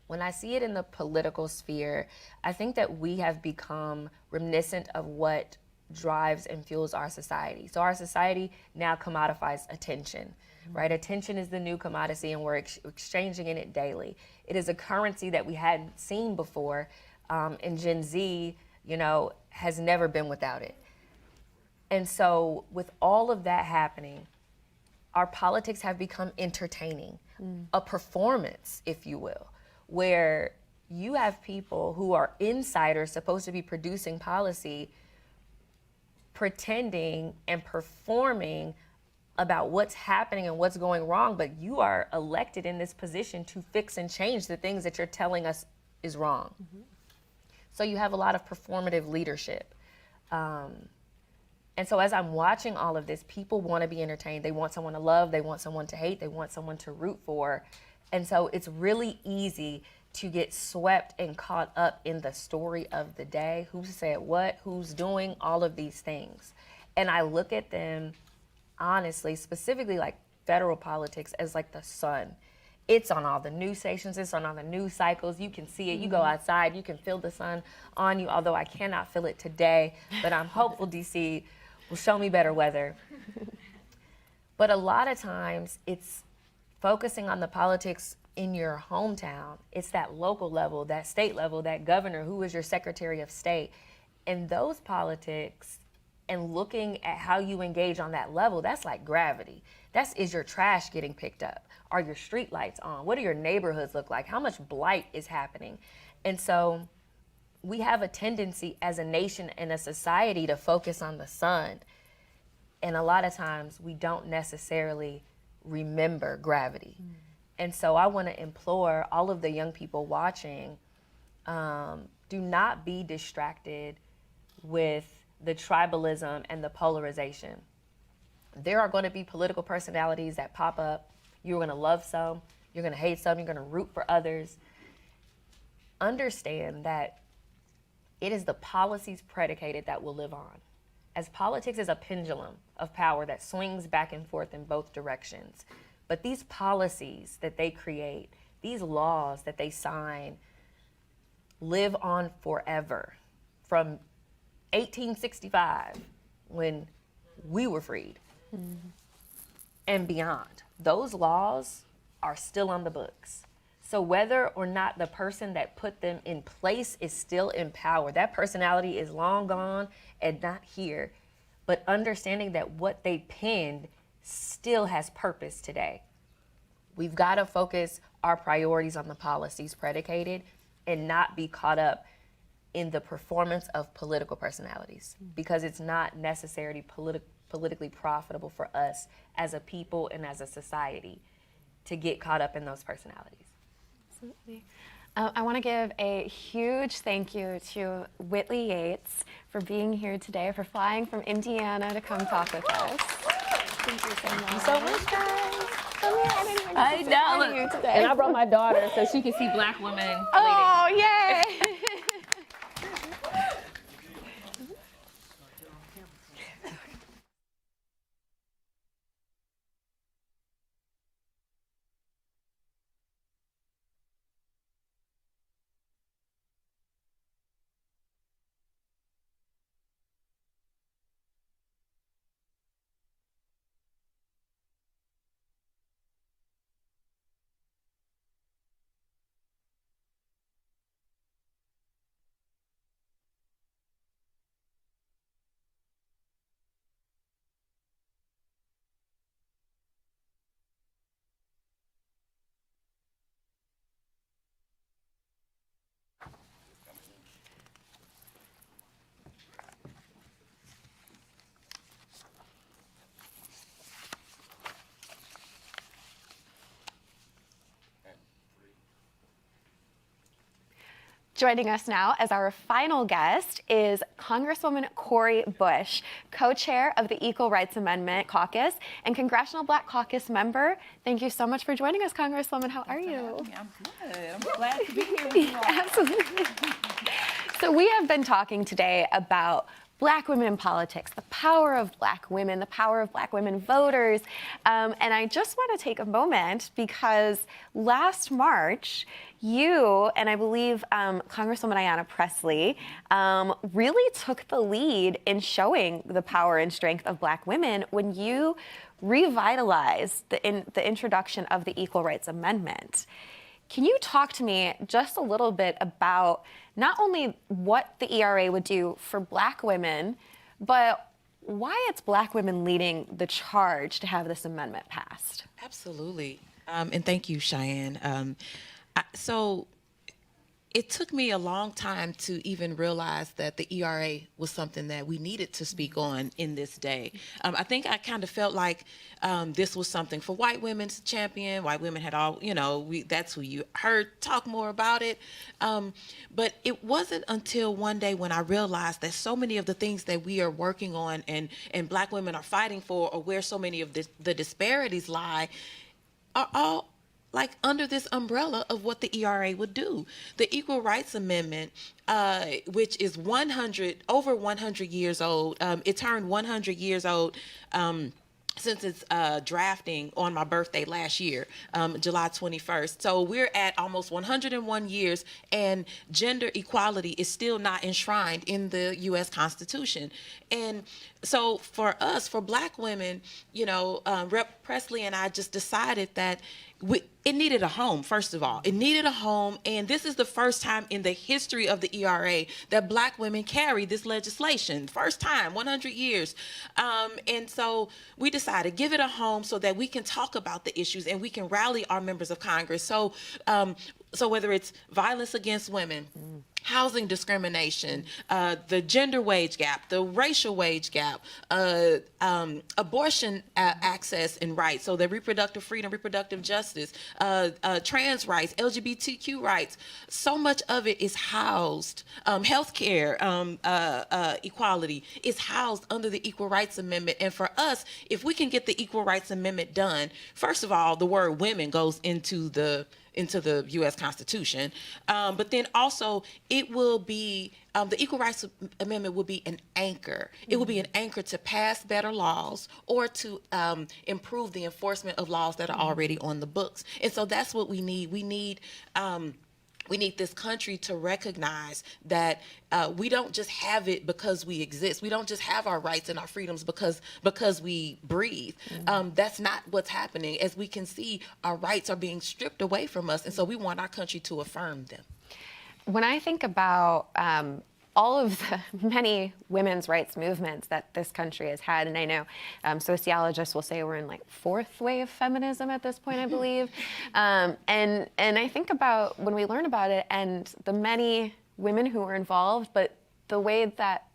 When I see it in the political sphere, I think that we have become reminiscent of what drives and fuels our society. So our society now commodifies attention. Right? Attention is the new commodity, and we're exchanging in it daily. It is a currency that we hadn't seen before, and Gen Z, you know, has never been without it. And so with all of that happening, our politics have become entertaining, a performance, if you will, where you have people who are insiders supposed to be producing policy, pretending and performing about what's happening and what's going wrong, but you are elected in this position to fix and change the things that you're telling us is wrong. So you have a lot of performative leadership. And so as I'm watching all of this, people want to be entertained. They want someone to love. They want someone to hate. They want someone to root for. And so it's really easy to get swept and caught up in the story of the day. Who said what, who's doing all of these things. And I look at them, honestly, specifically like federal politics, as like the sun. It's on all the news stations, it's on all the news cycles. You can see it, you go outside, you can feel the sun on you, although I cannot feel it today, but I'm hopeful DC will show me better weather. But a lot of times it's focusing on the politics in your hometown. It's that local level, that state level, that governor, who is your Secretary of State. And those politics and looking at how you engage on that level, that's like gravity. Is your trash getting picked up? Are your street lights on? What do your neighborhoods look like? How much blight is happening? And so we have a tendency as a nation and a society to focus on the sun. And a lot of times we don't necessarily remember gravity. And so I want to implore all of the young people watching, do not be distracted with the tribalism and the polarization. There are going to be political personalities that pop up. You're going to love some, you're going to hate some, you're going to root for others. Understand that it is the policies predicated that will live on. As politics is a pendulum of power that swings back and forth in both directions. But these policies that they create, these laws that they sign, live on forever. From 1865, when we were freed, and beyond. Those laws are still on the books. So whether or not the person that put them in place is still in power, that personality is long gone and not here, but understanding that what they penned still has purpose today. We've got to focus our priorities on the policies predicated and not be caught up in the performance of political personalities, because it's not necessarily politically profitable for us as a people and as a society to get caught up in those personalities. Absolutely. I want to give a huge thank you to Whitley Yates for being here today, for flying from Indiana to come talk with us. Thank you so much. Thank you so much, guys. Come here. I didn't even get to say hi to you today. And I brought my daughter so she can see Black women. Oh, yay! Joining us now as our final guest is Congresswoman Cori Bush, co-chair of the Equal Rights Amendment Caucus and Congressional Black Caucus member. Thank you so much for joining us, Congresswoman. How are you? I'm good. I'm glad to be here with you all. Absolutely. So we have been talking today about Black women in politics, the power of Black women, the power of Black women voters. And I just want to take a moment because last March, you and I believe Congresswoman Ayanna Pressley really took the lead in showing the power and strength of Black women when you revitalized the introduction of the Equal Rights Amendment. Can you talk to me just a little bit about not only what the ERA would do for Black women, but why it's Black women leading the charge to have this amendment passed? Absolutely. And thank you, Cheyenne. So, it took me a long time to even realize that the ERA was something that we needed to speak on in this day. I think I kind of felt like this was something for white women to champion. White women had all, that's who you heard talk more about it. But it wasn't until one day when I realized that so many of the things that we are working on and Black women are fighting for, or where so many of the disparities lie, are all like under this umbrella of what the ERA would do. The Equal Rights Amendment, which is over 100 years old. It turned 100 years old since its drafting on my birthday last year, July 21st. So we're at almost 101 years, and gender equality is still not enshrined in the U.S. Constitution. And so for us, for Black women, Rep. Presley and I just decided that it needed a home, first of all. It needed a home, and this is the first time in the history of the ERA that Black women carry this legislation. First time, 100 years. And so we decided, give it a home so that we can talk about the issues and we can rally our members of Congress. So whether it's violence against women, housing discrimination, the gender wage gap, the racial wage gap, abortion access and rights, so the reproductive freedom, reproductive justice, trans rights, LGBTQ rights, so much of it is housed. Healthcare equality is housed under the Equal Rights Amendment. And for us, if we can get the Equal Rights Amendment done, first of all, the word women goes into the U.S. Constitution. But then also it will be, the Equal Rights Amendment will be an anchor. It will be an anchor to pass better laws or to improve the enforcement of laws that are already on the books. And so that's what we need. We need this country to recognize that we don't just have it because we exist. We don't just have our rights and our freedoms because we breathe. That's not what's happening. As we can see, our rights are being stripped away from us, and so we want our country to affirm them. When I think about all of the many women's rights movements that this country has had, and I know sociologists will say we're in like fourth wave feminism at this point, I believe, and I think about when we learn about it and the many women who were involved, but the way that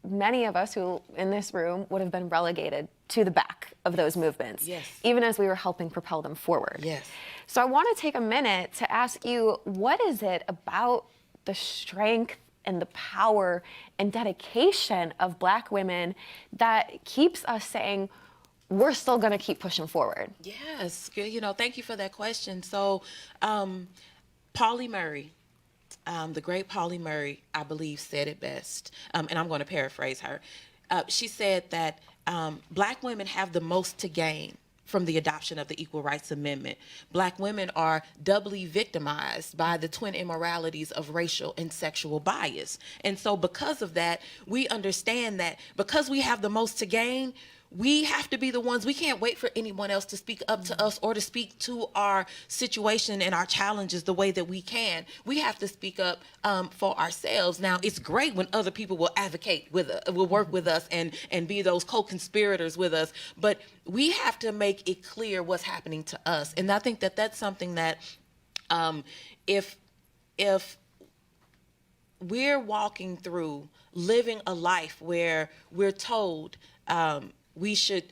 many of us who in this room would have been relegated to the back of those movements, yes, even as we were helping propel them forward. Yes. So I want to take a minute to ask you, what is it about the strength and the power and dedication of Black women that keeps us saying, we're still going to keep pushing forward? Yes, thank you for that question. So Pauli Murray, the great Pauli Murray, I believe, said it best, and I'm going to paraphrase her. She said that Black women have the most to gain from the adoption of the Equal Rights Amendment. Black women are doubly victimized by the twin immoralities of racial and sexual bias. And so because of that, we understand that because we have the most to gain, we have to be the ones. We can't wait for anyone else to speak up to us or to speak to our situation and our challenges the way that we can. We have to speak up for ourselves. Now, it's great when other people will advocate will work with us and be those co-conspirators with us, but we have to make it clear what's happening to us. And I think that that's something that if we're walking through living a life where we're told we should,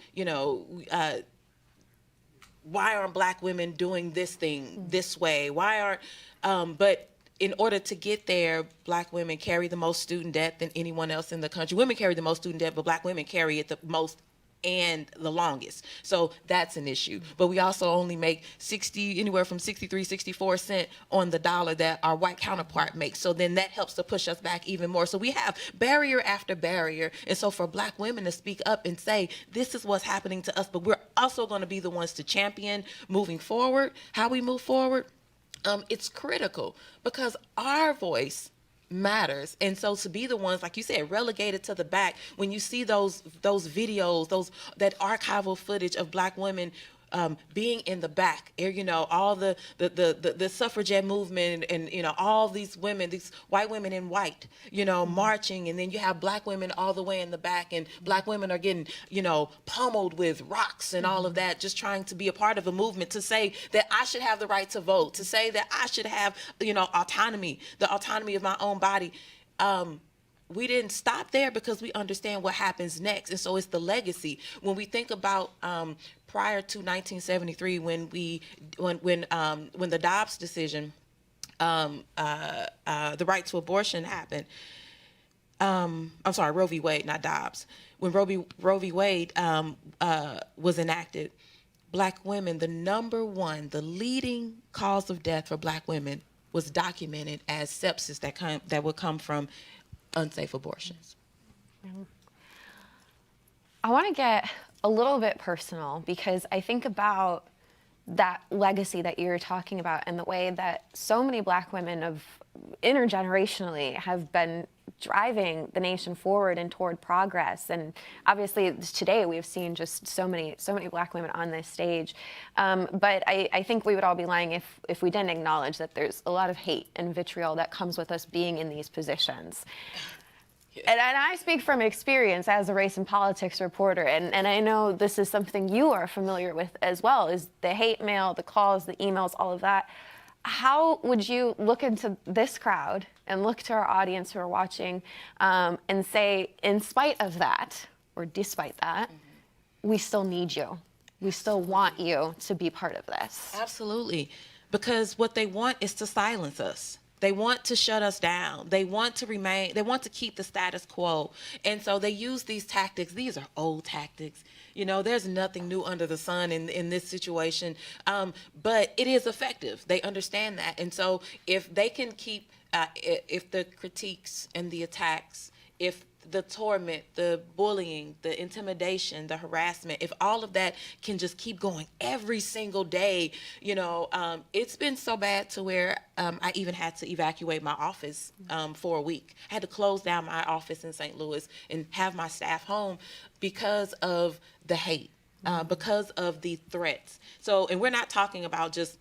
why aren't Black women doing this thing this way? Why aren't, but in order to get there, Black women carry the most student debt than anyone else in the country. Women carry the most student debt, but Black women carry it the most and the longest. So that's an issue. But we also only make anywhere from 63, 64 cents on the dollar that our white counterpart makes. So then that helps to push us back even more. So we have barrier after barrier. And so for Black women to speak up and say, this is what's happening to us, but we're also going to be the ones to champion moving forward, how we move forward, it's critical because our voice matters. And so to be the ones, like you said, relegated to the back, when you see those videos, that archival footage of Black women being in the back, you know, all the suffragette movement, and you know, all these women, these white women in white, you know, marching, and then you have black women all the way in the back, and black women are getting, you know, pummeled with rocks and all of that, just trying to be a part of a movement to say that I should have the right to vote, to say that I should have, you know, autonomy, the autonomy of my own body. We didn't stop there because we understand what happens next. And so it's the legacy. When we think about prior to 1973, when the Dobbs decision, the right to abortion happened. I'm sorry, Roe v. Wade, not Dobbs. When Roe v. Wade was enacted, black women, the leading cause of death for black women was documented as sepsis that would come from unsafe abortions. I want to get a little bit personal because I think about that legacy that you're talking about and the way that so many black women of intergenerationally have been driving the nation forward and toward progress. And obviously today we've seen just so many black women on this stage. But I think we would all be lying if we didn't acknowledge that there's a lot of hate and vitriol that comes with us being in these positions. And I speak from experience as a race and politics reporter, and I know this is something you are familiar with as well, is the hate mail, the calls, the emails, all of that. How would you look into this crowd and look to our audience who are watching and say, in spite of that, or despite that, we still need you. We still want you to be part of this. Absolutely. Because what they want is to silence us. They want to shut us down. They want to keep the status quo. And so they use these tactics. These are old tactics. You know, there's nothing new under the sun in this situation. But it is effective. They understand that. And so if they can keep, if the critiques and the attacks, if the torment, the bullying, the intimidation, the harassment, if all of that can just keep going every single day, you know, it's been so bad to where I even had to evacuate my office for a week. I had to close down my office in St. Louis and have my staff home because of the hate, because of the threats. So, and we're not talking about just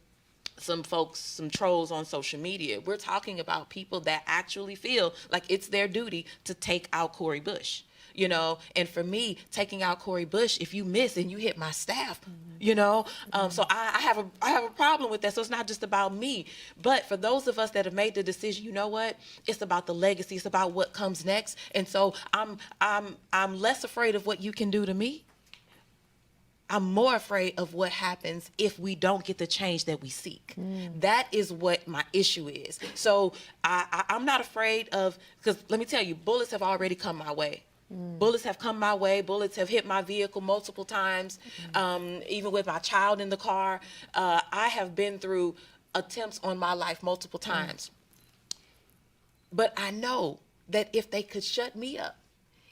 some folks, some trolls on social media. We're talking about people that actually feel like it's their duty to take out Cori Bush, you know. And for me, taking out Cori Bush, if you miss and you hit my staff, you know, so I have a problem with that. So it's not just about me, but for those of us that have made the decision, you know what? It's about the legacy. It's about what comes next. And so I'm less afraid of what you can do to me. I'm more afraid of what happens if we don't get the change that we seek. That is what my issue is. So I'm not afraid of, because let me tell you, bullets have already come my way. Bullets have come my way. Bullets have hit my vehicle multiple times, even with my child in the car. I have been through attempts on my life multiple times. But I know that if they could shut me up,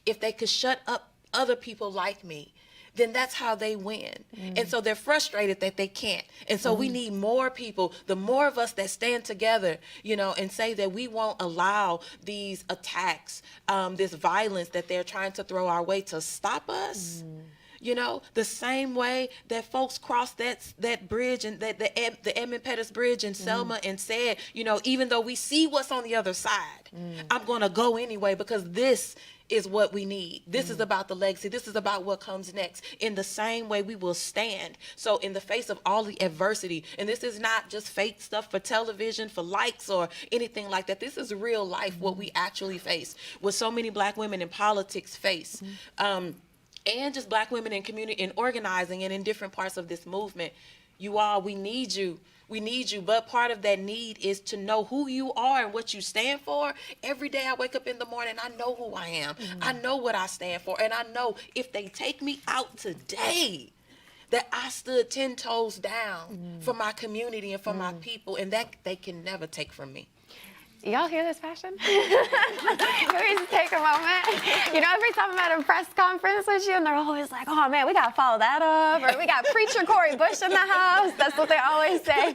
if they could shut up other people like me, then that's how they win. And so they're frustrated that they can't. And so we need more people, the more of us that stand together, you know, and say that we won't allow these attacks, this violence that they're trying to throw our way to stop us. You know, the same way that folks crossed that bridge and the Edmund Pettus Bridge in Selma and said, you know, even though we see what's on the other side, I'm going to go anyway because this is what we need. This is about the legacy. This is about what comes next. In the same way, we will stand. So in the face of all the adversity, and this is not just fake stuff for television, for likes or anything like that. This is real life, what we actually face, what so many black women in politics face. And just black women in community and organizing and in different parts of this movement. You all, we need you. We need you, but part of that need is to know who you are and what you stand for. Every day I wake up in the morning, I know who I am. I know what I stand for, and I know if they take me out today, that I stood 10 toes down for my community and for my people, and that they can never take from me. Y'all hear this passion? Can we just take a moment? You know, every time I'm at a press conference with you, and they're always like, oh man, we gotta follow that up, or we got preacher Corey Bush in the house. That's what they always say.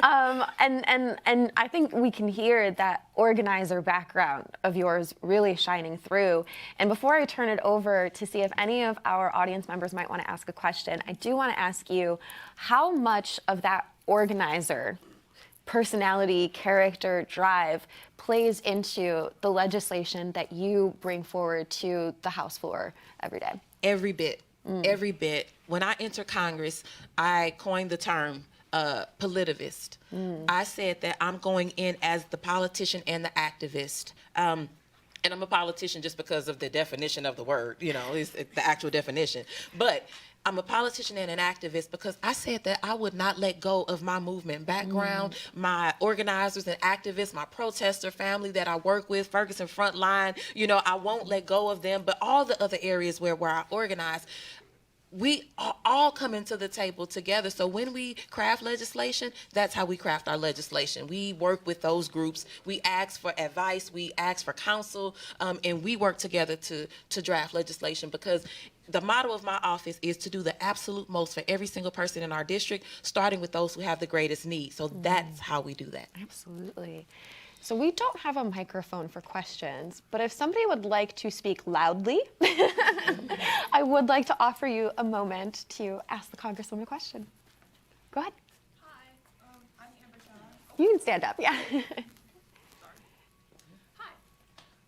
And I think we can hear that organizer background of yours really shining through. And before I turn it over to see if any of our audience members might want to ask a question, I do want to ask you how much of that organizer personality, character, drive plays into the legislation that you bring forward to the House floor every day? Every bit. Every bit. When I entered Congress, I coined the term politivist. I said that I'm going in as the politician and the activist. And I'm a politician just because of the definition of the word, you know, it's the actual definition. But I'm a politician and an activist because I said that I would not let go of my movement background, my organizers and activists, my protester family that I work with, Ferguson Frontline, you know, I won't let go of them, but all the other areas where I organize, we all come into the table together. So when we craft legislation, that's how we craft our legislation. We work with those groups. We ask for advice. We ask for counsel, and we work together to draft legislation because the motto of my office is to do the absolute most for every single person in our district, starting with those who have the greatest need. So that's how we do that. Absolutely. So we don't have a microphone for questions, but if somebody would like to speak loudly, I would like to offer you a moment to ask the Congresswoman a question. Go ahead. Hi, I'm Amber Dodd. You can stand up, yeah. Hi,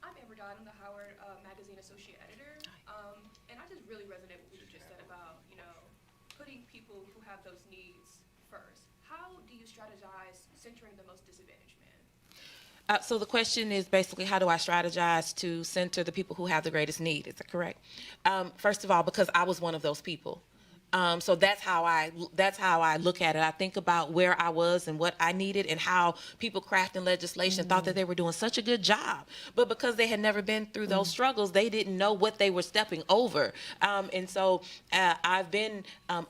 I'm Amber Dodd. I'm the Howard Magazine Associate Editor. And I just really resonate with what you just said about, you know, putting people who have those needs first. How do you strategize centering the most disadvantaged men? So the question is basically, how do I strategize to center the people who have the greatest need? Is that correct? First of all, because I was one of those people. So that's how I look at it. I think about where I was and what I needed and how people crafting legislation thought that they were doing such a good job. But because they had never been through those struggles, they didn't know what they were stepping over. And so I've been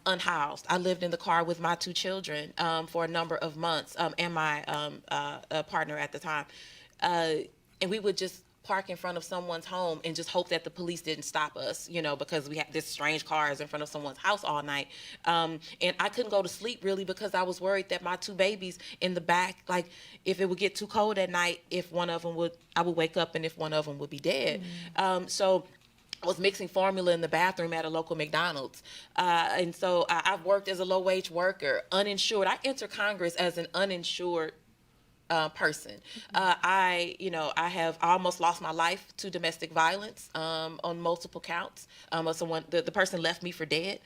unhoused. I lived in the car with my 2 children for a number of months and my partner at the time. And we would just park in front of someone's home and just hope that the police didn't stop us, you know, because we had this strange cars in front of someone's house all night. And I couldn't go to sleep really because I was worried that my 2 babies in the back, like if it would get too cold at night, if one of them I would wake up and if one of them would be dead. So I was mixing formula in the bathroom at a local McDonald's. And so I've worked as a low-wage worker, uninsured. I entered Congress as an uninsured person. I have almost lost my life to domestic violence on multiple counts. The person left me for dead.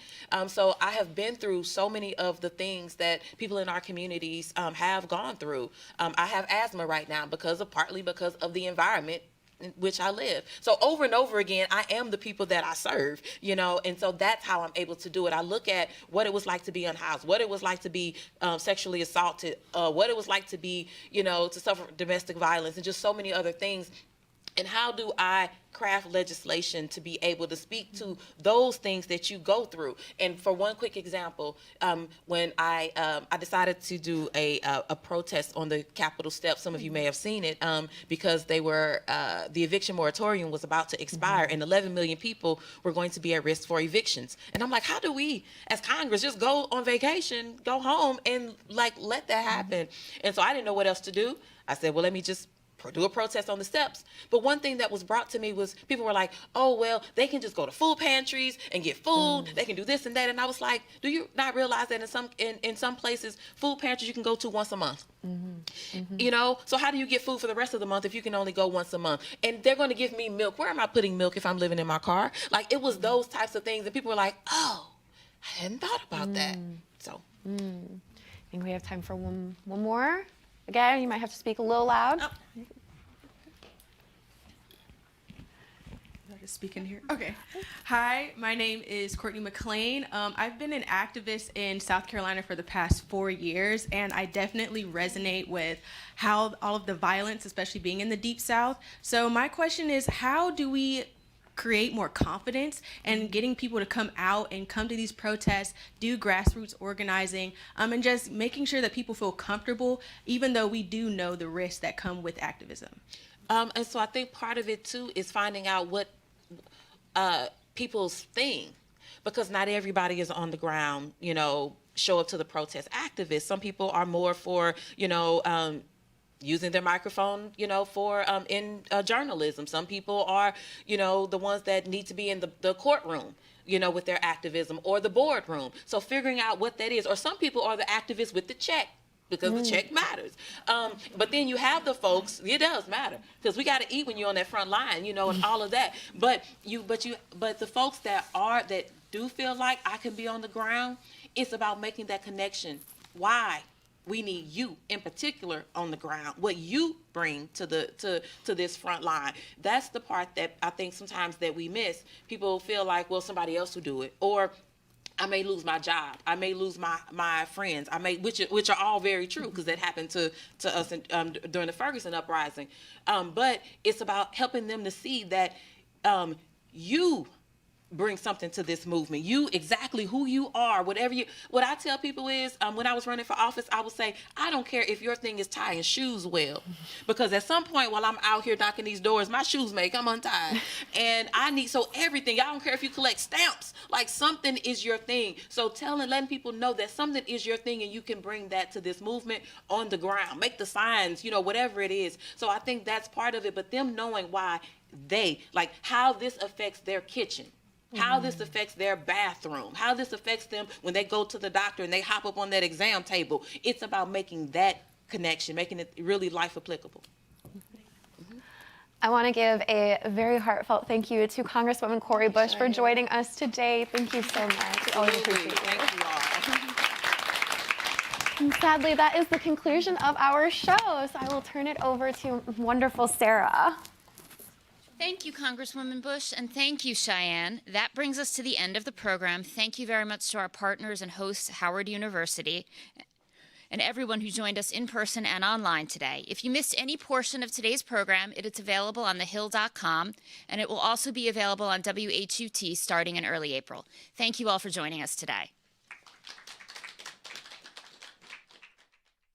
So I have been through so many of the things that people in our communities have gone through. I have asthma right now partly because of the environment in which I live. So over and over again, I am the people that I serve, you know, and so that's how I'm able to do it. I look at what it was like to be unhoused, what it was like to be sexually assaulted, what it was like to be, you know, to suffer domestic violence and just so many other things. And how do I craft legislation to be able to speak to those things that you go through? And for one quick example, when I decided to do a protest on the Capitol steps, some of you may have seen it, because the eviction moratorium was about to expire and 11 million people were going to be at risk for evictions. And I'm like, how do we, as Congress, just go on vacation, go home, and like let that happen? And so I didn't know what else to do. I said, well, let me just do a protest on the steps. But one thing that was brought to me was people were like, oh, well, they can just go to food pantries and get food. They can do this and that. And I was like, do you not realize that in some places, food pantries you can go to once a month? You know, so how do you get food for the rest of the month if you can only go once a month? And they're going to give me milk. Where am I putting milk if I'm living in my car? Like, it was those types of things. And people were like, oh, I hadn't thought about that. So. I think we have time for one more. Again, you might have to speak a little loud. Speak in here. Okay. Hi, my name is Courtney McLean. I've been an activist in South Carolina for the past 4 years, and I definitely resonate with how all of the violence, especially being in the Deep South. So my question is, how do we create more confidence and getting people to come out and come to these protests, do grassroots organizing, and just making sure that people feel comfortable, even though we do know the risks that come with activism. And so I think part of it too is finding out what people's thing, because not everybody is on the ground, show up to the protest activists. Some people are more for, using their microphone, for in journalism. Some people are, the ones that need to be in the courtroom, with their activism, or the boardroom. So figuring out what that is. Or some people are the activists with the check, because the check matters. But then you have the folks, it does matter, because we got to eat when you're on that front line, and all of that. But the folks that do feel like I can be on the ground, it's about making that connection. Why we need you in particular on the ground, what you bring to this front line. That's the part that I think sometimes that we miss. People feel like, well, somebody else will do it, or I may lose my job, I may lose my friends, which are all very true, because that happened to us during the Ferguson uprising. But it's about helping them to see that you bring something to this movement. You, exactly who you are, what I tell people is, when I was running for office, I would say, I don't care if your thing is tying shoes well, because at some point while I'm out here knocking these doors, my shoes may come untied, and everything, I don't care if you collect stamps, like something is your thing. So letting people know that something is your thing, and you can bring that to this movement on the ground, make the signs, whatever it is. So I think that's part of it, but them knowing why how this affects their kitchen, how this affects their bathroom, how this affects them when they go to the doctor and they hop up on that exam table. It's about making that connection, making it really life applicable. I want to give a very heartfelt thank you to Congresswoman Cori Bush for joining us today. Thank you so much. We always appreciate you. Thank you all. And sadly, that is the conclusion of our show. So I will turn it over to wonderful Sarah. Thank you, Congresswoman Bush, and thank you, Cheyenne. That brings us to the end of the program. Thank you very much to our partners and hosts, Howard University, and everyone who joined us in person and online today. If you missed any portion of today's program, it's available on thehill.com, and it will also be available on WHUT starting in early April. Thank you all for joining us today.